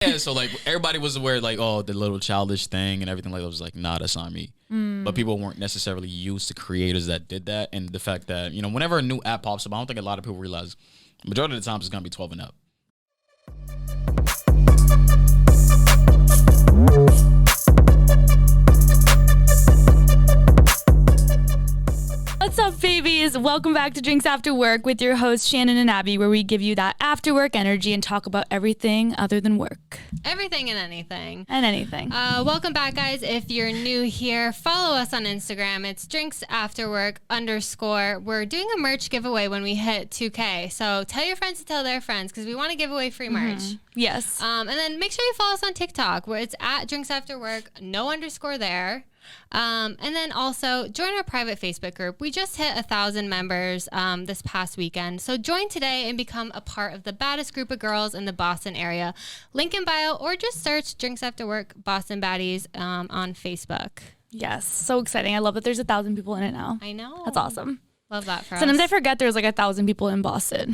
Yeah, so like everybody was aware, like, oh, the little childish thing and everything like that. Was like, nah, that's not me. But people weren't necessarily used to creators that did that, and the fact that, you know, whenever a new app pops up, I don't think a lot of people realize majority of the times it's gonna be 12 and up. What's up, babies? Welcome back to Drinks After Work with your hosts, Shannen and Abby, where we give you that after work energy and talk about everything other than work. Everything and anything. And anything. Welcome back, guys. If you're new here, follow us on Instagram. It's drinksafterwork_. We're doing a merch giveaway when we hit 2K. So tell your friends to tell their friends because we want to give away free merch. Yes. And then make sure you follow us on TikTok where it's at drinksafterwork, no underscore there. And then also join our private Facebook group. We just hit 1,000 members this past weekend. So join today and become a part of the baddest group of girls in the Boston area. Link in bio or just search Drinks After Work Boston Baddies on Facebook. Yes. So exciting. I love that there's 1,000 people in it now. I know. That's awesome. Love that for us. Sometimes I forget there's like 1,000 people in Boston.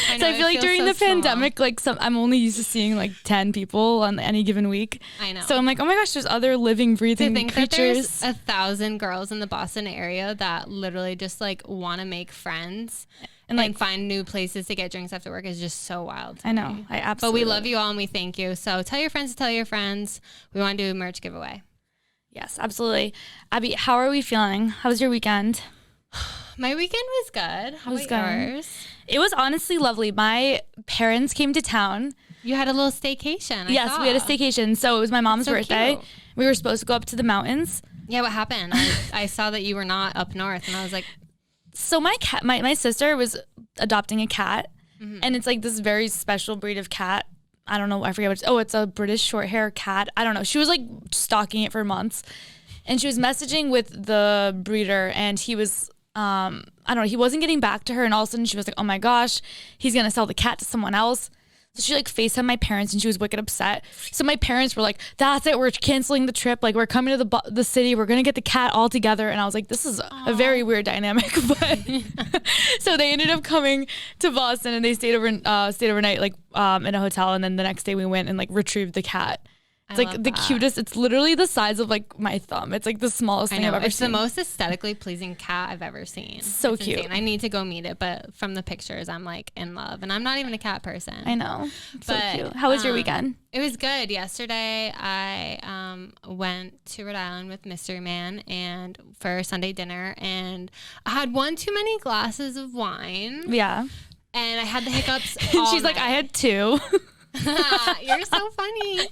I know, So I feel like during the pandemic, like I'm only used to seeing like 10 people on any given week. I know. So I'm like, oh my gosh, there's other living, breathing creatures. That there's 1,000 girls in the Boston area that literally just like want to make friends and like find new places to get drinks after work is just so wild. I know. I absolutely. But we love you all and we thank you. So tell your friends to tell your friends. We want to do a merch giveaway. Yes, absolutely. Abby, how are we feeling? How was your weekend? My weekend was good. How was yours? It was honestly lovely. My parents came to town. You had a little staycation. Yes, we had a staycation. So it was my mom's birthday. Cute. We were supposed to go up to the mountains. Yeah, what happened? I saw that you were not up north, and I was like, so my cat, my sister was adopting a cat, and it's like this very special breed of cat. I don't know. I forget what. It's a British short hair cat. I don't know. She was like stalking it for months, and she was messaging with the breeder, and he was. I don't know, he wasn't getting back to her, and all of a sudden she was like, oh my gosh, he's gonna sell the cat to someone else. So she like FaceTimed my parents and she was wicked upset. So my parents were like, that's it, we're canceling the trip, like we're coming to the city, we're gonna get the cat all together. And I was like, this is a very weird dynamic. But so they ended up coming to Boston and they stayed overnight like in a hotel, and then the next day we went and like retrieved the cat. It's like the cutest. It's literally the size of like my thumb. It's like the smallest thing I've ever seen. It's the most aesthetically pleasing cat I've ever seen. So cute. Insane. I need to go meet it, but from the pictures, I'm like in love. And I'm not even a cat person. I know. So cute. How was your weekend? It was good. Yesterday, I went to Rhode Island with Mystery Man and for Sunday dinner, and I had one too many glasses of wine. Yeah. And I had the hiccups. She's like, I had 2. You're so funny.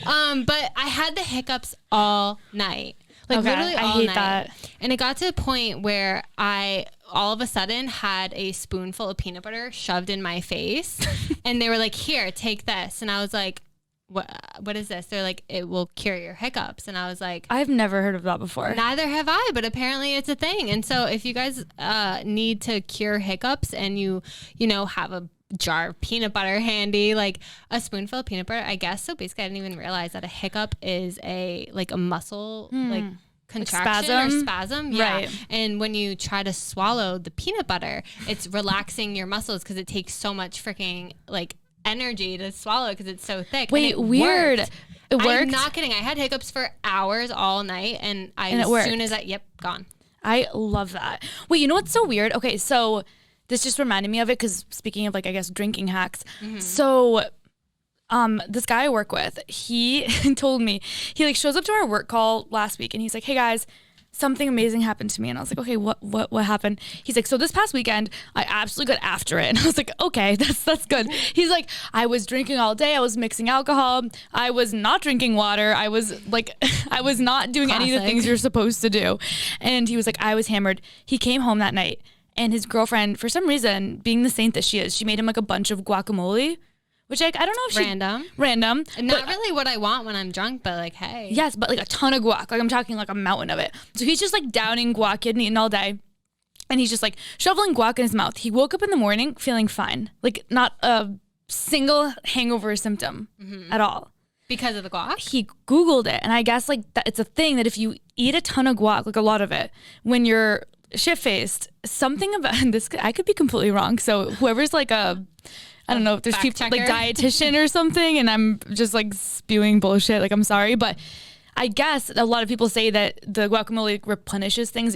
But I had the hiccups all night. Like literally all night. I hate that. And it got to a point where I all of a sudden had a spoonful of peanut butter shoved in my face. And they were like, here, take this. And I was like, what is this? They're like, it will cure your hiccups. And I was like, I've never heard of that before. Neither have I, but apparently it's a thing. And so if you guys need to cure hiccups and you know, have a jar of peanut butter handy, like a spoonful of peanut butter, I guess. So basically I didn't even realize that a hiccup is a muscle like contraction or spasm. Yeah. Right. And when you try to swallow the peanut butter, it's relaxing your muscles because it takes so much freaking like energy to swallow because it's so thick. Wait, weird. It worked? I'm not kidding. I had hiccups for hours all night, and as soon as gone. I love that. Wait, you know what's so weird? Okay, so this just reminded me of it because speaking of like, I guess, drinking hacks. So this guy I work with, he told me, he like shows up to our work call last week and he's like, hey guys, something amazing happened to me. And I was like, okay, what happened? He's like, so this past weekend, I absolutely got after it. And I was like, okay, that's good. He's like, I was drinking all day. I was mixing alcohol. I was not drinking water. I was not doing any of the things you're supposed to do. And he was like, I was hammered. He came home that night. And his girlfriend, for some reason, being the saint that she is, she made him like a bunch of guacamole, which like, I don't know if random. Not really what I want when I'm drunk, but like, hey. Yes, but like a ton of guac. Like I'm talking like a mountain of it. So he's just like downing guac. He hadn't eaten all day. And he's just like shoveling guac in his mouth. He woke up in the morning feeling fine. Like not a single hangover symptom at all. Because of the guac? He Googled it. And I guess like that it's a thing that if you eat a ton of guac, like a lot of it, when you're shit-faced, something about this, I could be completely wrong. So whoever's like a I don't know if there's Fact people like checker. dietitian or something, and I'm just like spewing bullshit. Like, I'm sorry, but I guess a lot of people say that the guacamole replenishes things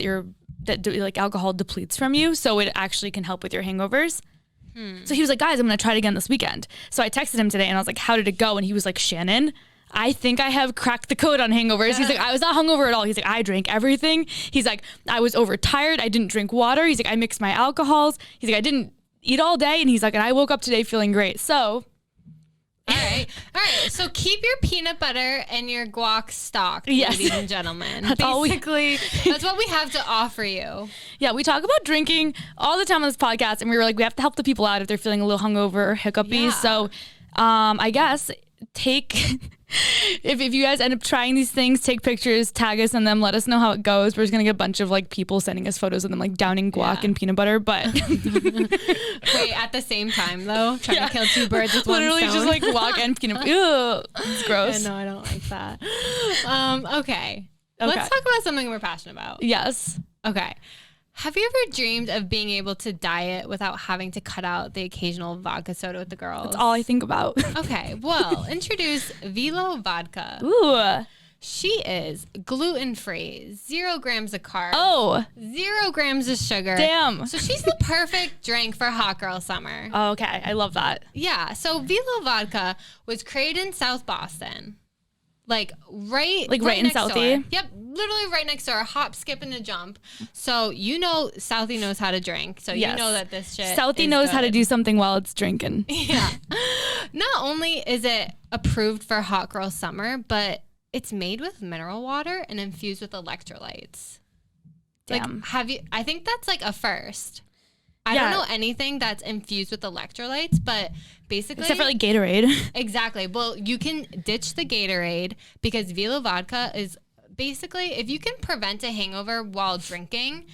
like alcohol depletes from you, so it actually can help with your hangovers. So he was like, guys, I'm gonna try it again this weekend. So I texted him today and I was like, how did it go? And he was like, Shannen, I think I have cracked the code on hangovers. He's like, I was not hungover at all. He's like, I drank everything. He's like, I was overtired. I didn't drink water. He's like, I mixed my alcohols. He's like, I didn't eat all day. And he's like, and I woke up today feeling great. So All right. So keep your peanut butter and your guac stocked, Yes. ladies and gentlemen. That's all we- Basically, that's what we have to offer you. yeah, we talk about drinking all the time on this podcast, and we were like, we have to help the people out if they're feeling a little hungover or hiccupy. Yeah. So I guess if you guys end up trying these things, take pictures, tag us in them, let us know how it goes. We're just gonna get a bunch of like people sending us photos of them like downing guac and peanut butter, but Wait, at the same time though, trying to kill two birds with one literally stone. just like guac and peanut butter. Ew, it's gross. Yeah, no, I don't like that. Okay. Let's talk about something we're passionate about. Yes. Okay. Have you ever dreamed of being able to diet without having to cut out the occasional vodka soda with the girls? That's all I think about. Okay, well, introduce Velo Vodka. Ooh. She is gluten-free, 0 grams of carbs, Oh, 0 grams of sugar. damn. So she's the perfect drink for hot girl summer. Oh, okay. I love that. Yeah, so Velo Vodka was created in South Boston. Like right in next Southie? door. Yep, literally right next door, a hop, skip, and a jump. So you know Southie knows how to drink. So Yes. you know that this shit Southie is knows how to good. do something while it's drinking. Yeah. Not only is it approved for hot girl summer, but it's made with mineral water and infused with electrolytes. Damn. Like, I think that's like a first. I Yeah. don't know anything that's infused with electrolytes, but basically, Except for like Gatorade. exactly. Well, you can ditch the Gatorade because Velo Vodka is basically, if you can prevent a hangover while drinking,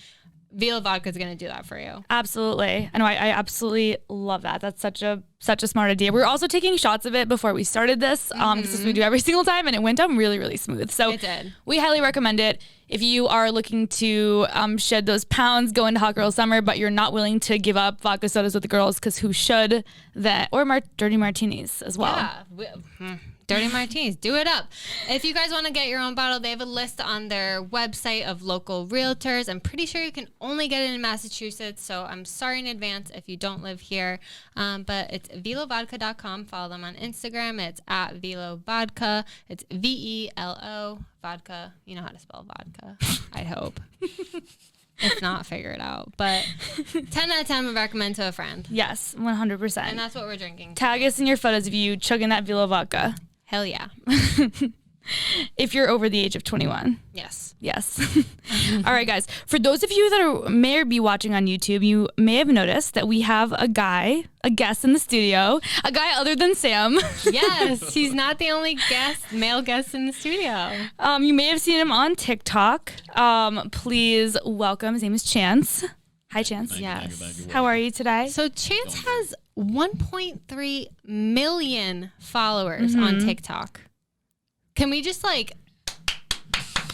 Velo Vodka is going to do that for you. Absolutely. I know. I absolutely love that. That's such a smart idea. We were also taking shots of it before we started this, because this we do every single time, and it went down really, really smooth. So It did. we highly recommend it. If you are looking to shed those pounds, go into hot girl summer, but you're not willing to give up vodka sodas with the girls, because who should? That or dirty martinis as well. Yeah. Dirty martinis, do it up. If you guys want to get your own bottle, they have a list on their website of local realtors. I'm pretty sure you can only get it in Massachusetts, so I'm sorry in advance if you don't live here. But it's velovodka.com. Follow them on Instagram. It's at Velo Vodka. It's VELO vodka. You know how to spell vodka, I hope. If not, figure it out. But 10 out of 10 would recommend to a friend. Yes, 100%. And that's what we're drinking. Tag us in your photos of you chugging that Velo vodka. Hell yeah. If you're over the age of 21. Yes. Yes. All right, guys. For those of you that may be watching on YouTube, you may have noticed that we have a guest in the studio, a guy other than Sam. Yes, he's not the only male guest in the studio. You may have seen him on TikTok. Please welcome. His name is Chance. Hi, Chance. Yes. How are you today? So Chance has 1.3 million followers on TikTok. Can we just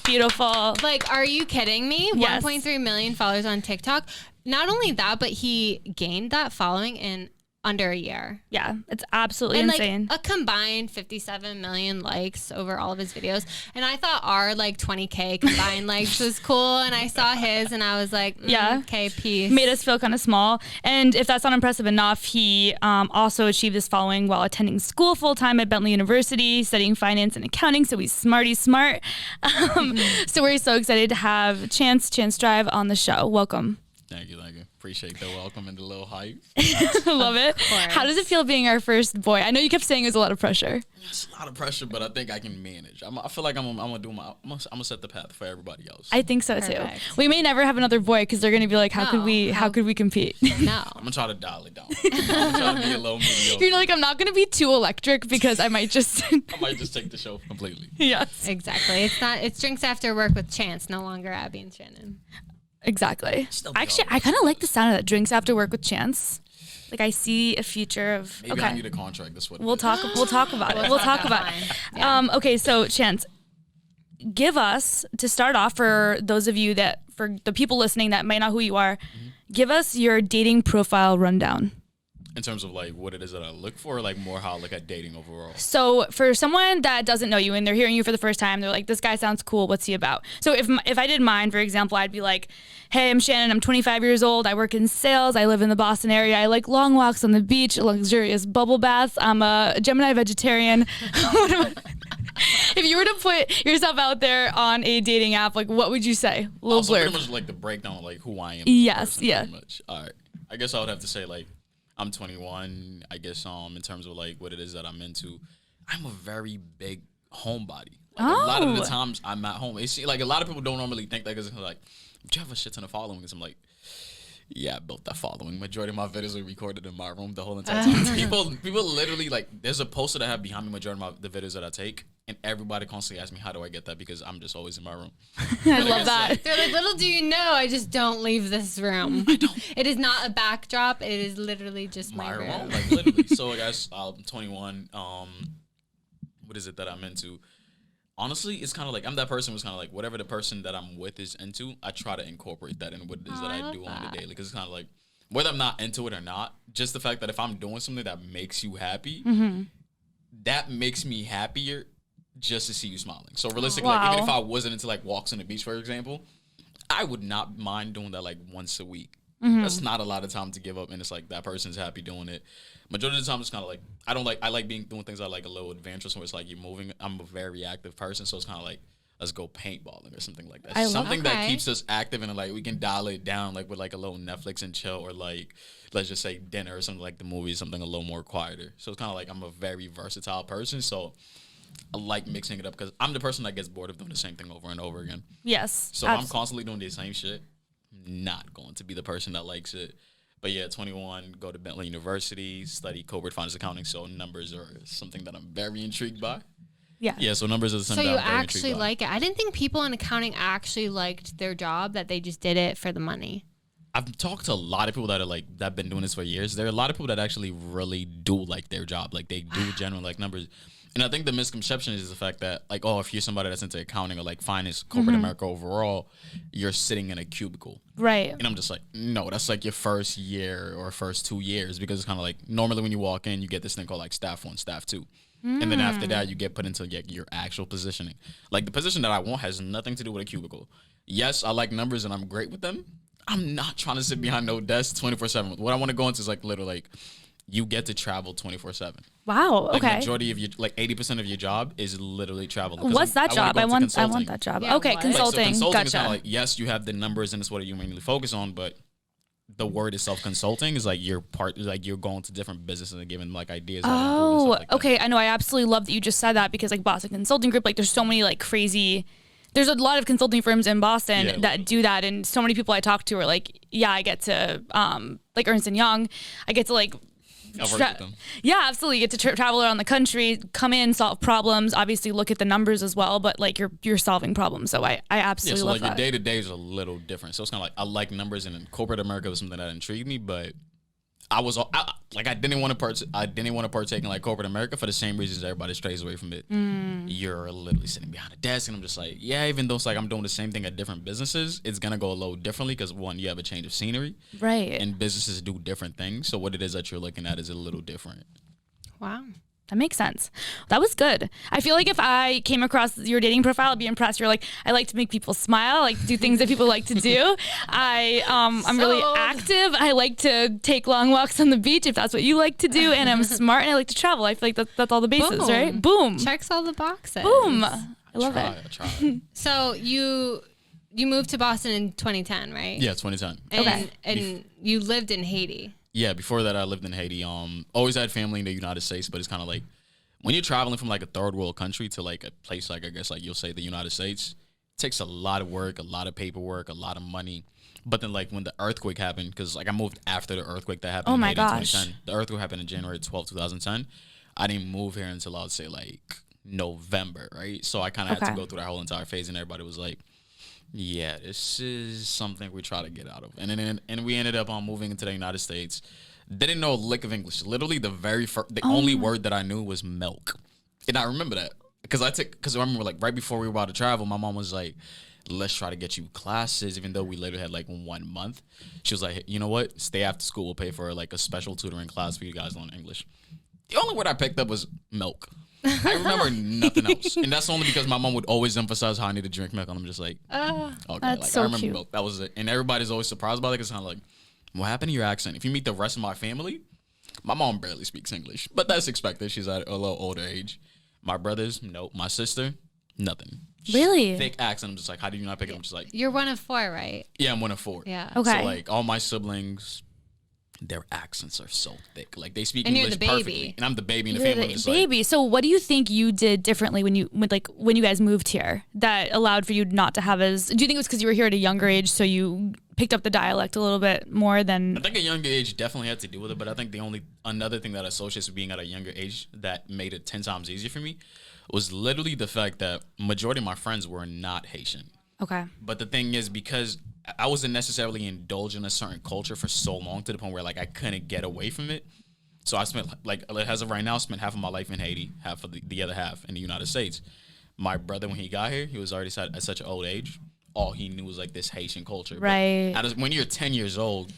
Beautiful. are you kidding me? Yes. 1.3 million followers on TikTok. Not only that, but he gained that following in under a year. Yeah, it's absolutely And insane. a combined 57 million likes over all of his videos. And I thought our 20K combined likes was cool. And I saw his and I was like, Yeah. okay, peace. Made us feel kind of small. And if that's not impressive enough, he also achieved this following while attending school full-time at Bentley University, studying finance and accounting. So he's smarty smart. So we're so excited to have Chance Drive on the show. Welcome. Thank you. Appreciate the welcome and the little hype. Love it. How does it feel being our first boy? I know you kept saying it was a lot of pressure. It's a lot of pressure, but I think I can manage. I feel like I'm gonna set the path for everybody else. I think so Perfect. too. We may never have another boy because they're gonna be like, how could we compete? No. I'm gonna try to dial it down. I'm trying to be a little mediocre. You're like, I'm not gonna be too electric because I might just. I might just take the show completely. Yes. Exactly. It's drinks after work with Chance, no longer Abby and Shannen. Exactly. Still be Actually, all right. I kind of like the sound of that. Drinks after work with Chance. Like I see a future of. Maybe I need a contract. That's what. We'll talk about it. We'll talk about it. Yeah. Okay, so Chance, give us to start off for those of you for the people listening that might not know who you are, give us your dating profile rundown. In terms of like what it is that I look for, like more how I look at dating overall. So for someone that doesn't know you and they're hearing you for the first time, they're like, this guy sounds cool. What's he about? So if I did mine, for example, I'd be like, hey, I'm Shannen. I'm 25 years old. I work in sales. I live in the Boston area. I like long walks on the beach, luxurious bubble baths. I'm a Gemini vegetarian. If you were to put yourself out there on a dating app, like what would you say? A little Also, blurb. pretty much like the breakdown of like who I am. Yes, person, yeah. Pretty much. All right. I guess I would have to say like I'm 21. I guess in terms of like what it is that I'm into, I'm a very big homebody. Like a lot of the times I'm at home. It's like a lot of people don't normally think that because like, do you have a shit ton of following? Because I'm like, yeah, I built that following. Majority of my videos are recorded in my room the whole entire time. People literally like, there's a poster that I have behind me. Majority of the videos that I take, and everybody constantly asks me, how do I get that? Because I'm just always in my room. I love that. They're like, little do you know, I just don't leave this room. I don't. It is not a backdrop. It is literally just my room. Like literally. So I guess I'm 21. What is it that I'm into? Honestly, it's kind of like I'm that person who's kind of like whatever the person that I'm with is into, I try to incorporate that in what it is that I do on the daily. Because it's kind of like whether I'm not into it or not, just the fact that if I'm doing something that makes you happy, that makes me happier just to see you smiling. So realistically, like, even if I wasn't into like walks on the beach, for example, I would not mind doing that like once a week. That's not a lot of time to give up, and it's like that person's happy doing it. Majority of the time, it's kind of like I like doing things that like a little adventurous, where it's like you're moving. I'm a very active person, so it's kind of like let's go paintballing or something like that. Something that keeps us active and like we can dial it down like with like a little Netflix and chill, or like let's just say dinner or something like the movie, something a little more quieter. So it's kind of like I'm a very versatile person, so I like mixing it up because I'm the person that gets bored of doing the same thing over and over again. Yes. So if I'm constantly doing the same shit, I'm not going to be the person that likes it. But yeah, 21, go to Bentley University, study corporate finance accounting. So numbers are something that I'm very intrigued by. Yeah. Yeah, so numbers are something So that you I'm very actually intrigued by. like it. I didn't think people in accounting actually liked their job, that they just did it for the money. I've talked to a lot of people that are like that have been doing this for years. There are a lot of people that actually really do like their job. Like they do generally like numbers. And I think the misconception is the fact that like, oh, if you're somebody that's into accounting or like finance, corporate America overall, you're sitting in a cubicle. Right. And I'm just like, no, that's like your first year or first 2 years, because it's kind of like normally when you walk in, you get this thing called like staff 1, staff 2. And then after that, you get put into your actual positioning. Like the position that I want has nothing to do with a cubicle. Yes, I like numbers and I'm great with them. I'm not trying to sit behind no desk 24/7. What I want to go into is like literally like you get to travel 24/7. Wow. Like Okay. majority of your like 80% of your job is literally traveling. What's that job? I want that job. Yeah, Okay, what? consulting. Like, so consulting is Gotcha. kind of like, yes, you have the numbers and it's what you mainly focus on, but the word itself, consulting, is like you're going to different businesses and giving like ideas. How to improve and stuff like that. Okay. I know. I absolutely love that you just said that, because like Boston Consulting Group, like there's so many like crazy. There's a lot of consulting firms in Boston that do that, and so many people I talk to are like, yeah, I get to like Ernst and Young, I get to like. I've worked with them. Yeah, absolutely. You get to travel around the country, come in, solve problems. Obviously, look at the numbers as well, but like you're solving problems. So I absolutely love like that. your day to day is a little different. So it's kind of like I like numbers, and in corporate America was something that intrigued me, but I didn't want to partake in like corporate America for the same reasons everybody strays away from it. You're literally sitting behind a desk, and I'm just like, yeah, even though it's like I'm doing the same thing at different businesses, it's gonna go a little differently because one, you have a change of scenery, Right. and businesses do different things. So what it is that you're looking at is a little different. Wow. That makes sense. That was good. I feel like if I came across your dating profile, I'd be impressed. You're like, I like to make people smile, I like to do things that people like to do. I'm really active. I like to take long walks on the beach if that's what you like to do, and I'm smart and I like to travel. I feel like that's all the bases, Boom. right? Boom. Checks all the boxes. Boom. I love it. I tried. So you moved to Boston in 2010, right? Yeah, 2010. And, and you lived in Haiti. Yeah, before that I lived in Haiti. Always had family in the United States, but it's kind of like when you're traveling from like a third world country to like a place like, I guess like you'll say the United States, it takes a lot of work, a lot of paperwork, a lot of money. But then like when the earthquake happened, because like I moved after the earthquake that happened in Haiti in 2010. The earthquake happened in January 12, 2010. I didn't move here until I would say like November, right? So I kind of had to go through that whole entire phase, and everybody was like, yeah, this is something we try to get out of. And then we ended up moving into the United States. Didn't know a lick of English. Literally the only word that I knew was milk. And I remember that because I remember like right before we were about to travel, my mom was like, let's try to get you classes, even though we literally had like 1 month. She was like, hey, you know what? Stay after school. We'll pay for like a special tutoring class for you guys to learn English. The only word I picked up was milk. I remember nothing else. And that's only because my mom would always emphasize how I need to drink milk. And I'm just like, okay, that's like so I remember cute. milk. That was it. And everybody's always surprised by it because it's kind of like, what happened to your accent? If you meet the rest of my family, my mom barely speaks English. But that's expected. She's at a little older age. My brothers, nope. My sister, nothing. Really? Thick accent. I'm just like, how do you not pick it? I'm just like, You're one of 4, right? yeah, I'm 1 of 4. Yeah. Okay. So like all my siblings, their accents are so thick. Like they speak And you're English the baby. perfectly. And I'm the baby in the You're family. the I'm just like, baby. So what do you think you did differently when you guys moved here that allowed for you not to have as? Do you think it was because you were here at a younger age, so you picked up the dialect a little bit more than? I think a younger age definitely had to do with it, but I think another thing that associates with being at a younger age that made it 10 times easier for me was literally the fact that majority of my friends were not Haitian. Okay. But the thing is, because I wasn't necessarily indulging a certain culture for so long to the point where like I couldn't get away from it. So I spent like as of right now, I spent half of my life in Haiti, half of the other half in the United States. My brother, when he got here, he was already at such an old age. All he knew was like this Haitian culture. Right. But when you're 10 years old,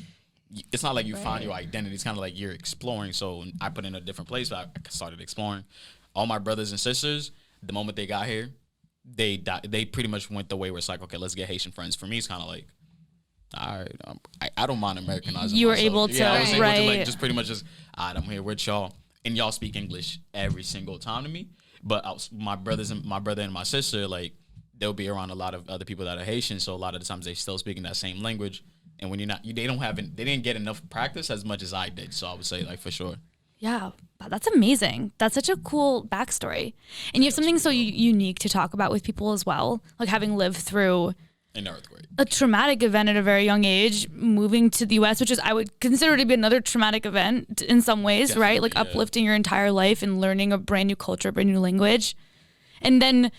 it's not like you find your identity. It's kind of like you're exploring. So I put in a different place, but I started exploring. All my brothers and sisters, the moment they got here, they pretty much went the way where it's like, okay, let's get Haitian friends. For me, it's kind of like, all right, I don't mind Americanizing. You were myself. able to, yeah, I was able to like right. just pretty much just, all right, I'm here with y'all, and y'all speak English every single time to me. But my brother and my sister, like they'll be around a lot of other people that are Haitian, so a lot of the times they still speaking that same language. And when they didn't get enough practice as much as I did. So I would say like for sure. Yeah, wow, that's amazing. That's such a cool backstory, and you have something so unique to talk about with people as well, like having lived through In the earthquake. a traumatic event at a very young age, moving to the U.S., which is I would consider to be another traumatic event in some ways, Definitely, right? Like yeah. uplifting your entire life and learning a brand new culture, brand new language, and then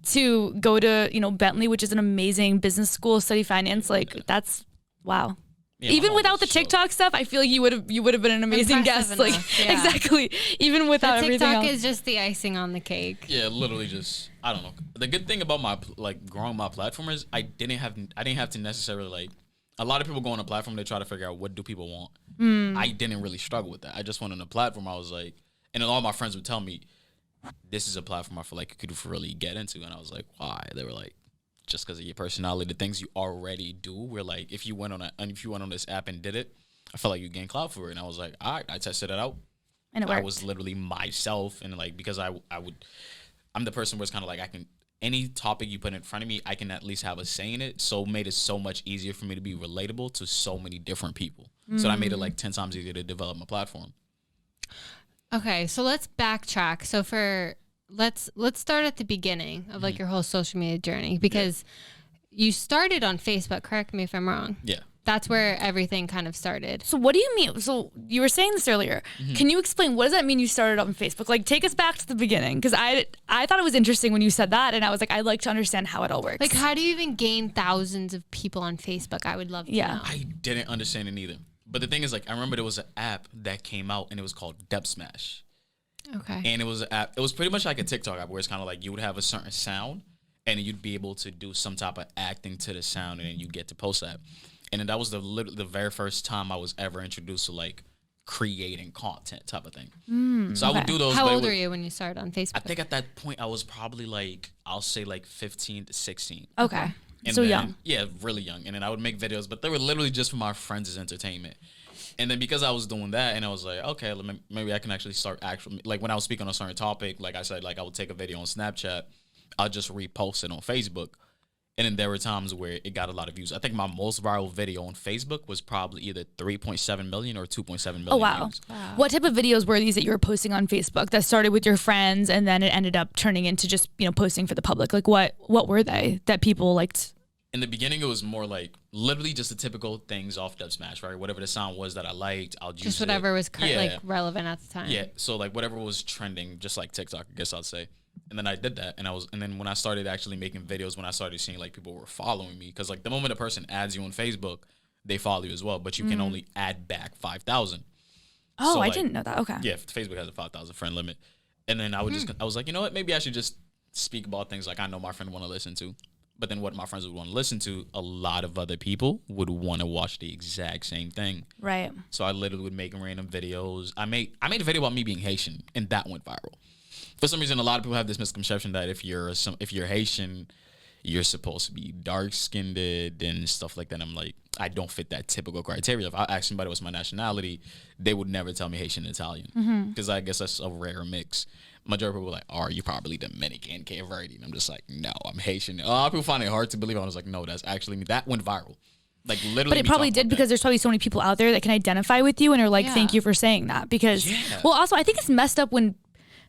to go to Bentley, which is an amazing business school, study finance. Like that's wow. Yeah, Even my mom without was the so- TikTok stuff, I feel you would have been an amazing Impressive guest. Like enough, yeah. exactly. Even without The everything TikTok else. is just the icing on the cake. Yeah, literally just I don't know. The good thing about my growing my platform is I didn't have to necessarily like a lot of people go on a platform, they try to figure out what do people want. I didn't really struggle with that. I just went on a platform. I was like, and all my friends would tell me, this is a platform I feel like you could really get into. And I was like, why? They were like, just because of your personality, the things you already do. We're like, if you went on this app and did it, I felt like you gain clout for it. And I was like, all right, I tested it out. and it I worked. was literally myself, and like because I'm the person where it's kind of like I can any topic you put in front of me, I can at least have a say in it. So it made it so much easier for me to be relatable to so many different people. So that made it like 10 times easier to develop my platform. Okay, so let's backtrack. So let's start at the beginning of like your whole social media journey because you started on Facebook. Correct me if I'm wrong. Yeah. That's where everything kind of started. So what do you mean? So you were saying this earlier. Can you explain what does that mean? You started on Facebook. Like take us back to the beginning because I thought it was interesting when you said that, and I was like, I'd like to understand how it all works. Like, how do you even gain thousands of people on Facebook? I would love to know. I didn't understand it either. But the thing is, like, I remember there was an app that came out and it was called Dubsmash. Okay. And it was an app. It was pretty much like a TikTok app where it's kind of like you would have a certain sound and you'd be able to do some type of acting to the sound and then you'd get to post that. And then that was the very first time I was ever introduced to like creating content type of thing. So I would do those. How but it old was- were you when you started on Facebook? I think at that point I was probably like, I'll say like 15 to 16. okay. And So then- young. Yeah, really young. And then I would make videos, but they were literally just for my friends' entertainment. And then because I was doing that, and I was like, okay, maybe I can actually start like when I was speaking on a certain topic, like I said, like I would take a video on Snapchat, I'll just repost it on Facebook. And then there were times where it got a lot of views. I think my most viral video on Facebook was probably either 3.7 million or 2.7 million Oh wow. views. What type of videos were these that you were posting on Facebook that started with your friends and then it ended up turning into just posting for the public? Like what were they that people liked? In the beginning, it was more like literally just the typical things off Dubsmash, right? Whatever the sound was that I liked, I'll use Just it. whatever was Yeah. like relevant at the time. Yeah, so like whatever was trending, just like TikTok, I guess I'd say. And then I did that, and then when I started actually making videos, when I started seeing like people were following me, because like the moment a person adds you on Facebook, they follow you as well, but you can only add back 5,000. Oh, So, I like, didn't know that. Okay. Yeah, Facebook has a 5,000 friend limit, and then I was like, you know what? Maybe I should just speak about things like I know my friend want to listen to. But then what my friends would want to listen to, a lot of other people would want to watch the exact same thing. Right. So I literally would make random videos. I made a video about me being Haitian, and that went viral. For some reason, a lot of people have this misconception that if you're Haitian, you're supposed to be dark skinned and stuff like that. I'm like, I don't fit that typical criteria. If I asked somebody what's my nationality, they would never tell me Haitian and Italian, because I guess that's a rare mix. Majority of people were like, "Are you probably Dominican, Cape Verde?" And I'm just like, "No, I'm Haitian." A lot of people find it hard to believe. I was like, "No, that's actually me." That went viral, like literally. But it probably did because there's probably so many people out there that can identify with you and are like, "Thank you for saying that." Because, well, also I think it's messed up when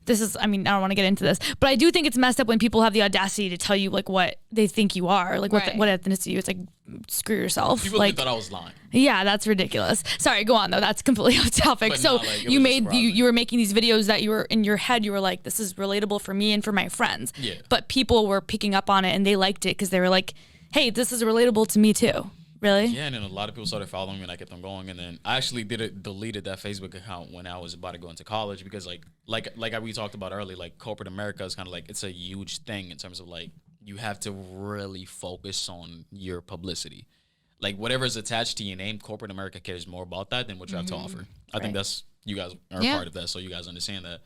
this is. I mean, I don't want to get into this, but I do think it's messed up when people have the audacity to tell you like what they think you are, like what ethnicity. It's like, screw yourself. People like, thought I was lying. Yeah, that's ridiculous. Sorry, go on though. That's completely off topic. But So no, like, you were making these videos that you were in your head. You were like, this is relatable for me and for my friends. Yeah. But people were picking up on it and they liked it because they were like, hey, this is relatable to me too. Really? Yeah, and then a lot of people started following me, and I kept on going. And then I actually deleted that Facebook account when I was about to go into college, because like we talked about earlier, like corporate America is kind of like, it's a huge thing in terms of like, you have to really focus on your publicity. Like whatever is attached to your name, corporate America cares more about that than what you have to offer. I think that's, you guys are a part of that, so you guys understand that.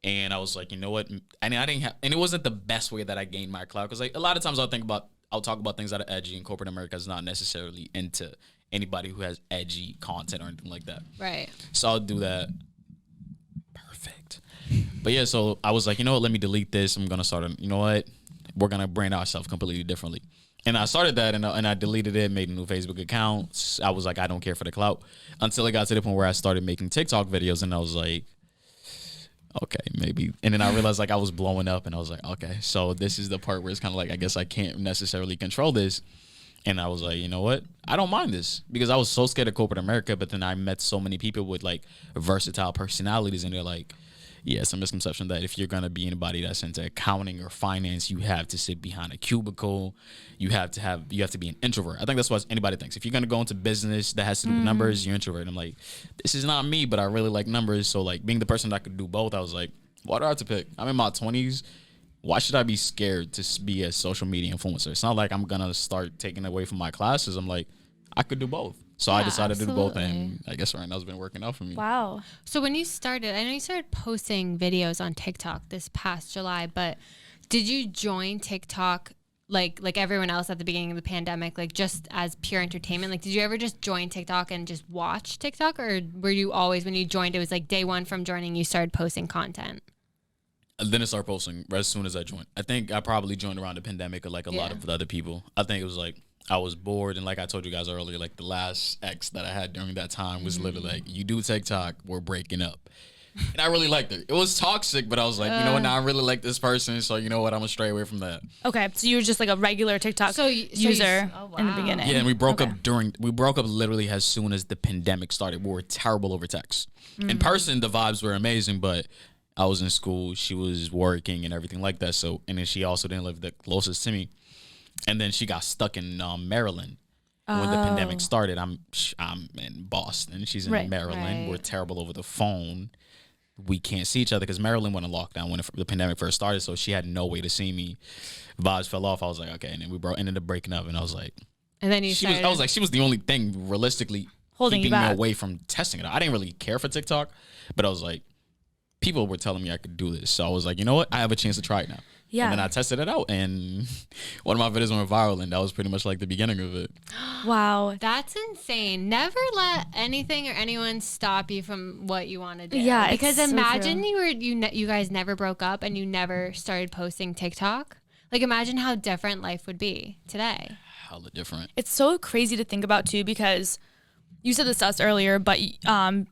And I was like, you know what? And I didn't have, and it wasn't the best way that I gained my clout, because like a lot of times I'll talk about things that are edgy, and corporate America is not necessarily into anybody who has edgy content or anything like that. Right. So I'll do that. Perfect. But yeah, so I was like, you know what? Let me delete this. I'm gonna start. You know what? We're gonna brand ourselves completely differently. And I started that, and I deleted it, made a new Facebook account. I was like, I don't care for the clout, until it got to the point where I started making TikTok videos, and I was like, okay, maybe. And then I realized like I was blowing up, and I was like, okay, so this is the part where it's kind of like, I guess I can't necessarily control this. And I was like, you know what? I don't mind this, because I was so scared of corporate America. But then I met so many people with like versatile personalities, and they're like, yeah, it's a misconception that if you're going to be anybody that's into accounting or finance, you have to sit behind a cubicle. You have to be an introvert. I think that's what anybody thinks. If you're going to go into business that has to do with numbers, you're an introvert. And I'm like, this is not me, but I really like numbers. So like being the person that could do both, I was like, what do I have to pick? I'm in my 20s. Why should I be scared to be a social media influencer? It's not like I'm going to start taking away from my classes. I'm like, I could do both. So I decided to do both, and I guess right now it's been working out for me. Wow. So when you started, I know you started posting videos on TikTok this past July, but did you join TikTok like everyone else at the beginning of the pandemic, like just as pure entertainment? Like, did you ever just join TikTok and just watch TikTok, or were you always, when you joined, it was like day one from joining, you started posting content? And then I started posting as soon as I joined. I think I probably joined around the pandemic, like a lot of the other people. I think it was like, I was bored, and like I told you guys earlier, like the last ex that I had during that time was literally like, you do TikTok, we're breaking up. And I really liked it. It was toxic, but I was like, you know what, now I really like this person, so you know what, I'm gonna stray away from that. Okay, so you were just like a regular TikTok user in the beginning. Yeah, and we broke up literally as soon as the pandemic started. We were terrible over text. In person, the vibes were amazing, but I was in school, she was working and everything like that. So, and then she also didn't live the closest to me. And then she got stuck in Maryland when the pandemic started. I'm in Boston. She's in Maryland. Right. We're terrible over the phone. We can't see each other because Maryland went in lockdown when the pandemic first started. So she had no way to see me. Vibes fell off. I was like, okay. And then we ended up breaking up. And I was like, and then she was the only thing realistically holding keeping you me back away from testing it out. I didn't really care for TikTok, but I was like, people were telling me I could do this. So I was like, you know what? I have a chance to try it now. Yeah. And then I tested it out, and one of my videos went viral, and that was pretty much like the beginning of it. Wow. That's insane. Never let anything or anyone stop you from what you want to do. Yeah, because it's so imagine true. you guys never broke up and you never started posting TikTok. Like, imagine how different life would be today. Hella different. It's so crazy to think about too, because you said this to us earlier, but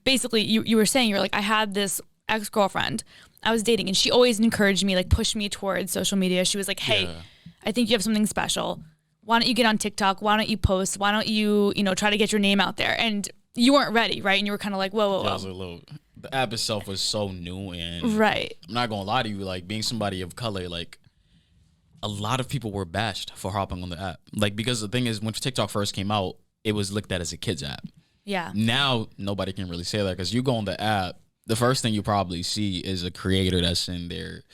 basically you were saying, you're like, I had this ex-girlfriend I was dating, and she always encouraged me, like pushed me towards social media. She was like, hey, I think you have something special. Why don't you get on TikTok? Why don't you post? Why don't you, try to get your name out there? And you weren't ready, right? And you were kind of like, whoa. The app itself was so new, and right. I'm not gonna lie to you, like being somebody of color, like a lot of people were bashed for hopping on the app. Like, because the thing is, when TikTok first came out, it was looked at as a kid's app. Yeah. Now nobody can really say that, because you go on the app, the first thing you probably see is a creator that's in their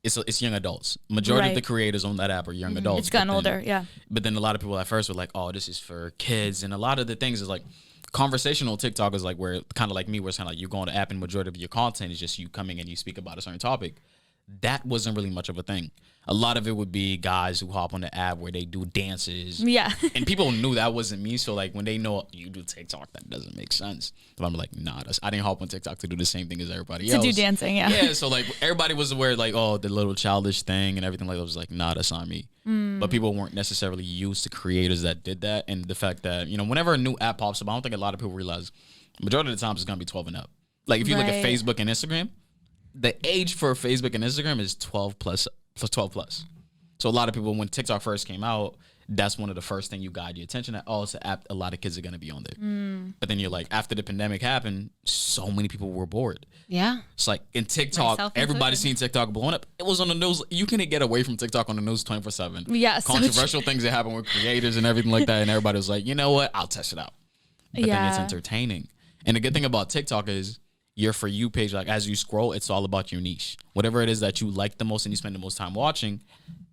it's young adults. Majority of the Right. creators on that app are young adults. It's gotten but then- older. Yeah. But then a lot of people at first were like, "Oh, this is for kids," and a lot of the things is like conversational TikTok is like where kind of like me, where it's kind of like you go on the app and majority of your content is just you coming and you speak about a certain topic. That wasn't really much of a thing. A lot of it would be guys who hop on the app where they do dances. Yeah. And people knew that wasn't me. So like when they know you do TikTok, that doesn't make sense. But I'm like, nah, I didn't hop on TikTok to do the same thing as everybody else. To do dancing. Yeah. Yeah. So like everybody was aware like, oh, the little childish thing and everything like that. I was like, nah, that's not me. But people weren't necessarily used to creators that did that. And the fact that, whenever a new app pops up, I don't think a lot of people realize majority of the time it's going to be 12 and up. Like if you look at Right. Facebook and Instagram, the age for Facebook and Instagram is 12 plus. So a lot of people, when TikTok first came out, that's one of the first thing you guide your attention at. Oh, it's an app. A lot of kids are going to be on there. But then you're like, after the pandemic happened, so many people were bored. Yeah. It's like in TikTok, Myself everybody's included. seen TikTok blowing up. It was on the news. You couldn't get away from TikTok on the news 24/7. Yeah, so Controversial things that happen with creators and everything like that. And everybody was like, you know what? I'll test it out. But then it's Yeah. entertaining. And the good thing about TikTok is your For You page, like as you scroll, it's all about your niche. Whatever it is that you like the most and you spend the most time watching,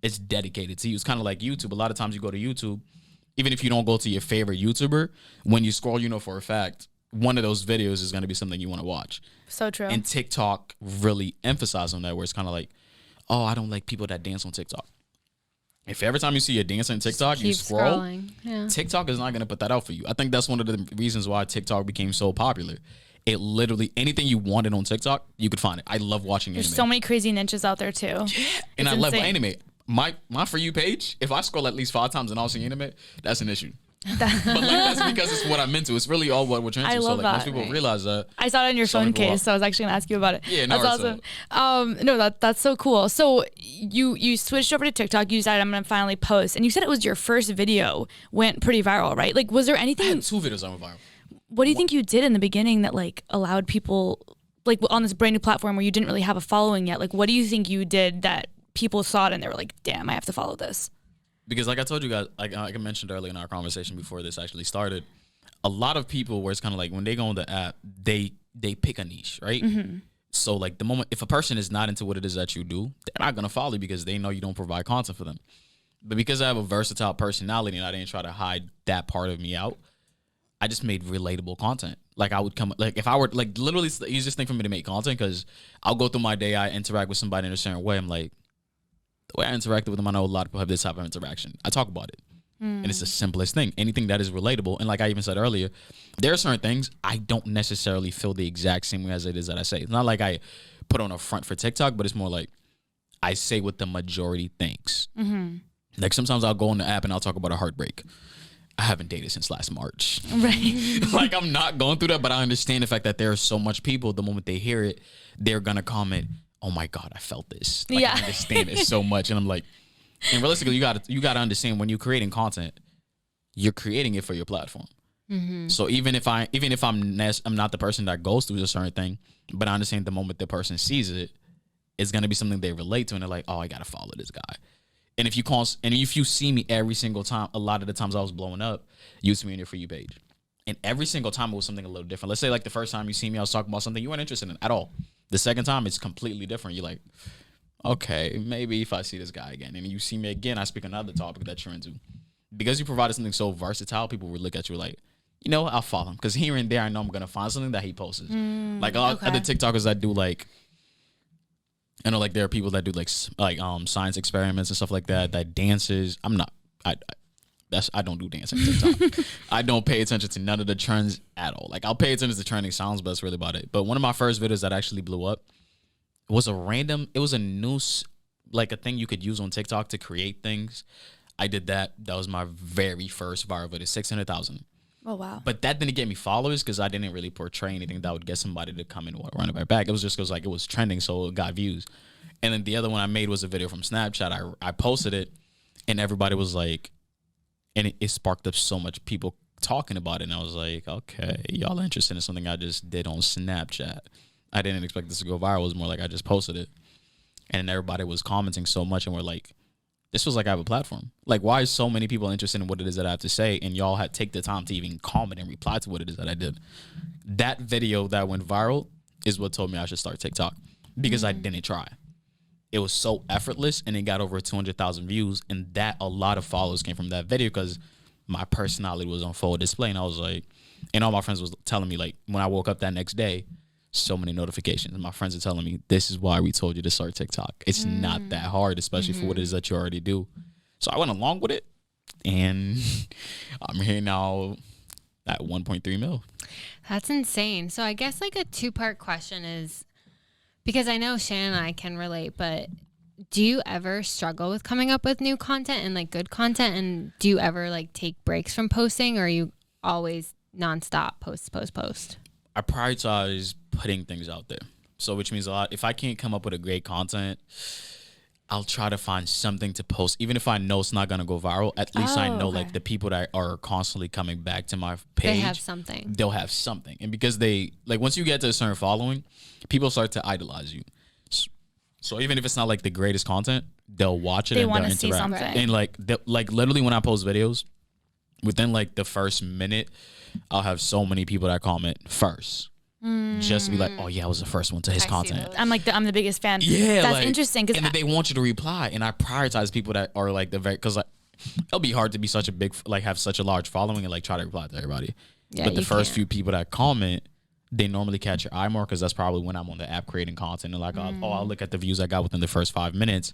it's dedicated to you. It's kind of like YouTube. A lot of times you go to YouTube, even if you don't go to your favorite YouTuber, when you scroll, for a fact, one of those videos is going to be something you want to watch. So true. And TikTok really emphasizes on that, where it's kind of like, oh, I don't like people that dance on TikTok. If every time you see a dance on TikTok, you Keep scroll, scrolling. Yeah. TikTok is not going to put that out for you. I think that's one of the reasons why TikTok became so popular. It literally, anything you wanted on TikTok, you could find it. I love watching There's anime. so many crazy niches out there too. And It's I love insane. anime. My For You page, if I scroll at least 5 times and I don't see anime, that's an issue. But like that's because it's what I'm into. It's really all what we're into. I So love like most that. people realize that. I saw it on your So phone many people case, so I was actually gonna ask you about it. Yeah, no, that's it's awesome. No, that's so cool. So you switched over to TikTok. You decided I'm gonna finally post, and you said it was your first video went pretty viral, right? Like, was there I anything? had 2 videos that went viral. What do you think you did in the beginning that like allowed people, like on this brand new platform where you didn't really have a following yet? Like, what do you think you did that people saw it and they were like, "Damn, I have to follow this." Because like I told you guys, like I mentioned earlier in our conversation before this actually started, a lot of people where it's kind of like when they go on the app, they pick a niche, right? So like the moment, if a person is not into what it is that you do, they're not going to follow you because they know you don't provide content for them. But because I have a versatile personality and I didn't try to hide that part of me out, I just made relatable content. Like I would come, like if I were like literally it's the easiest thing for me to make content because I'll go through my day, I interact with somebody in a certain way. I'm like, the way I interacted with them, I know a lot of people have this type of interaction. I talk about it. And it's the simplest thing. Anything that is relatable. And like I even said earlier, there are certain things I don't necessarily feel the exact same way as it is that I say. It's not like I put on a front for TikTok, but it's more like I say what the majority thinks. Like sometimes I'll go on the app and I'll talk about a heartbreak. I haven't dated since last March. Right. Like I'm not going through that, but I understand the fact that there are so much people, the moment they hear it, they're going to comment, oh my God, I felt this. Like, Yeah. I understand it so much. And I'm like, and realistically, you gotta understand when you're creating content, you're creating it for your platform. So even if I'm not the person that goes through a certain thing, but I understand the moment the person sees it, it's gonna be something they relate to, and they're like, oh, I gotta follow this guy. And if you see me every single time, a lot of the times I was blowing up, you see me on your For You page. And every single time it was something a little different. Let's say like the first time you see me, I was talking about something you weren't interested in at all. The second time, it's completely different. You're like, okay, maybe if I see this guy again. And you see me again, I speak another topic that you're into. Because you provided something so versatile, people would look at you like, you know what, I'll follow him. Because here and there, I know I'm going to find something that he posts. Like other TikTokers that do like, I know like there are people that do like science experiments and stuff like that dances. I don't do dancing TikTok. I don't pay attention to none of the trends at all. Like I'll pay attention to trending sounds, but that's really about it. But one of my first videos that actually blew up was a new, like a thing you could use on TikTok to create things. I did that. That was my very first viral video, 600,000. Oh, wow. But that didn't get me followers because I didn't really portray anything that would get somebody to come and run it right back. It was just because like it was trending, so it got views. And then the other one I made was a video from Snapchat. I posted it, and everybody was like, and it sparked up so much people talking about it. And I was like, okay, y'all are interested in something I just did on Snapchat. I didn't expect this to go viral. It was more like I just posted it. And everybody was commenting so much, and we're like, this was like I have a platform. Like, why is so many people interested in what it is that I have to say, and y'all had take the time to even comment and reply to what it is that I did? That video that went viral is what told me I should start TikTok because I didn't try. it was so effortless, and it got over 200,000 views, and that a lot of followers came from that video because my personality was on full display, and I was like, and all my friends was telling me, like, when I woke up that next day, so many notifications, and my friends are telling me, this is why we told you to start TikTok. It's not that hard, especially for what it is that you already do. So I went along with it, and I'm here now at 1.3 mil. That's insane. So I guess like a 2-part question is, because I know Shannen and I can relate, but do you ever struggle with coming up with new content and like good content? And do you ever like take breaks from posting, or are you always nonstop post? I prioritize putting things out there. So which means a lot. If I can't come up with a great content, I'll try to find something to post. Even if I know it's not going to go viral, at least I know like the people that are constantly coming back to my page, they have something. They'll have something. And because they, like, once you get to a certain following, people start to idolize you. So even if it's not like the greatest content, they'll watch it and they'll interact. See something. And like literally when I post videos, within like the first minute, I'll have so many people that comment first. Just to be like, oh yeah, I was the first one to his content. I'm like, I'm the biggest fan. Yeah, that's like, interesting. And they want you to reply, and I prioritize people that are like the very, because like it'll be hard to be such a big, like have such a large following and like try to reply to everybody. Yeah, but the first few people that comment, they normally catch your eye more because that's probably when I'm on the app creating content and like, I'll look at the views I got within the first 5 minutes.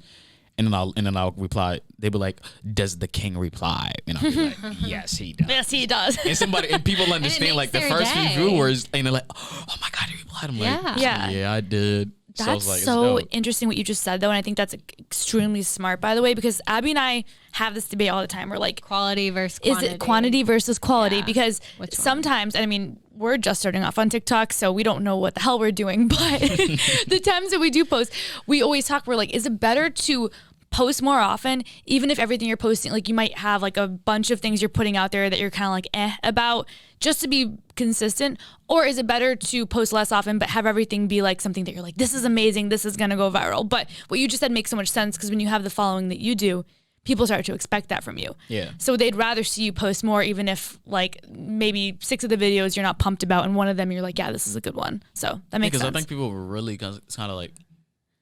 And then I'll reply. They be like, "Does the king reply?" And I'll be like, "Yes, he does." Yes, he does. And people understand like the first few viewers, and they're like, "Oh my god, he replied." I'm like, "Yeah, I did." That's so interesting what you just said though, and I think that's extremely smart, by the way, because Abby and I have this debate all the time. We're like, quality versus quantity. Is it quantity versus quality? Yeah. Because sometimes, and I mean, we're just starting off on TikTok, so we don't know what the hell we're doing, but the times that we do post, we always talk. We're like, is it better to post more often, even if everything you're posting, like you might have like a bunch of things you're putting out there that you're kind of like about, just to be consistent? Or is it better to post less often but have everything be like something that you're like, this is amazing, this is gonna go viral? But what you just said makes so much sense, because when you have the following that you do, people start to expect that from you. Yeah. So they'd rather see you post more, even if like maybe 6 of the videos you're not pumped about and one of them you're like, yeah, this is a good one. So that makes sense. Because I think people really, it's kind of like,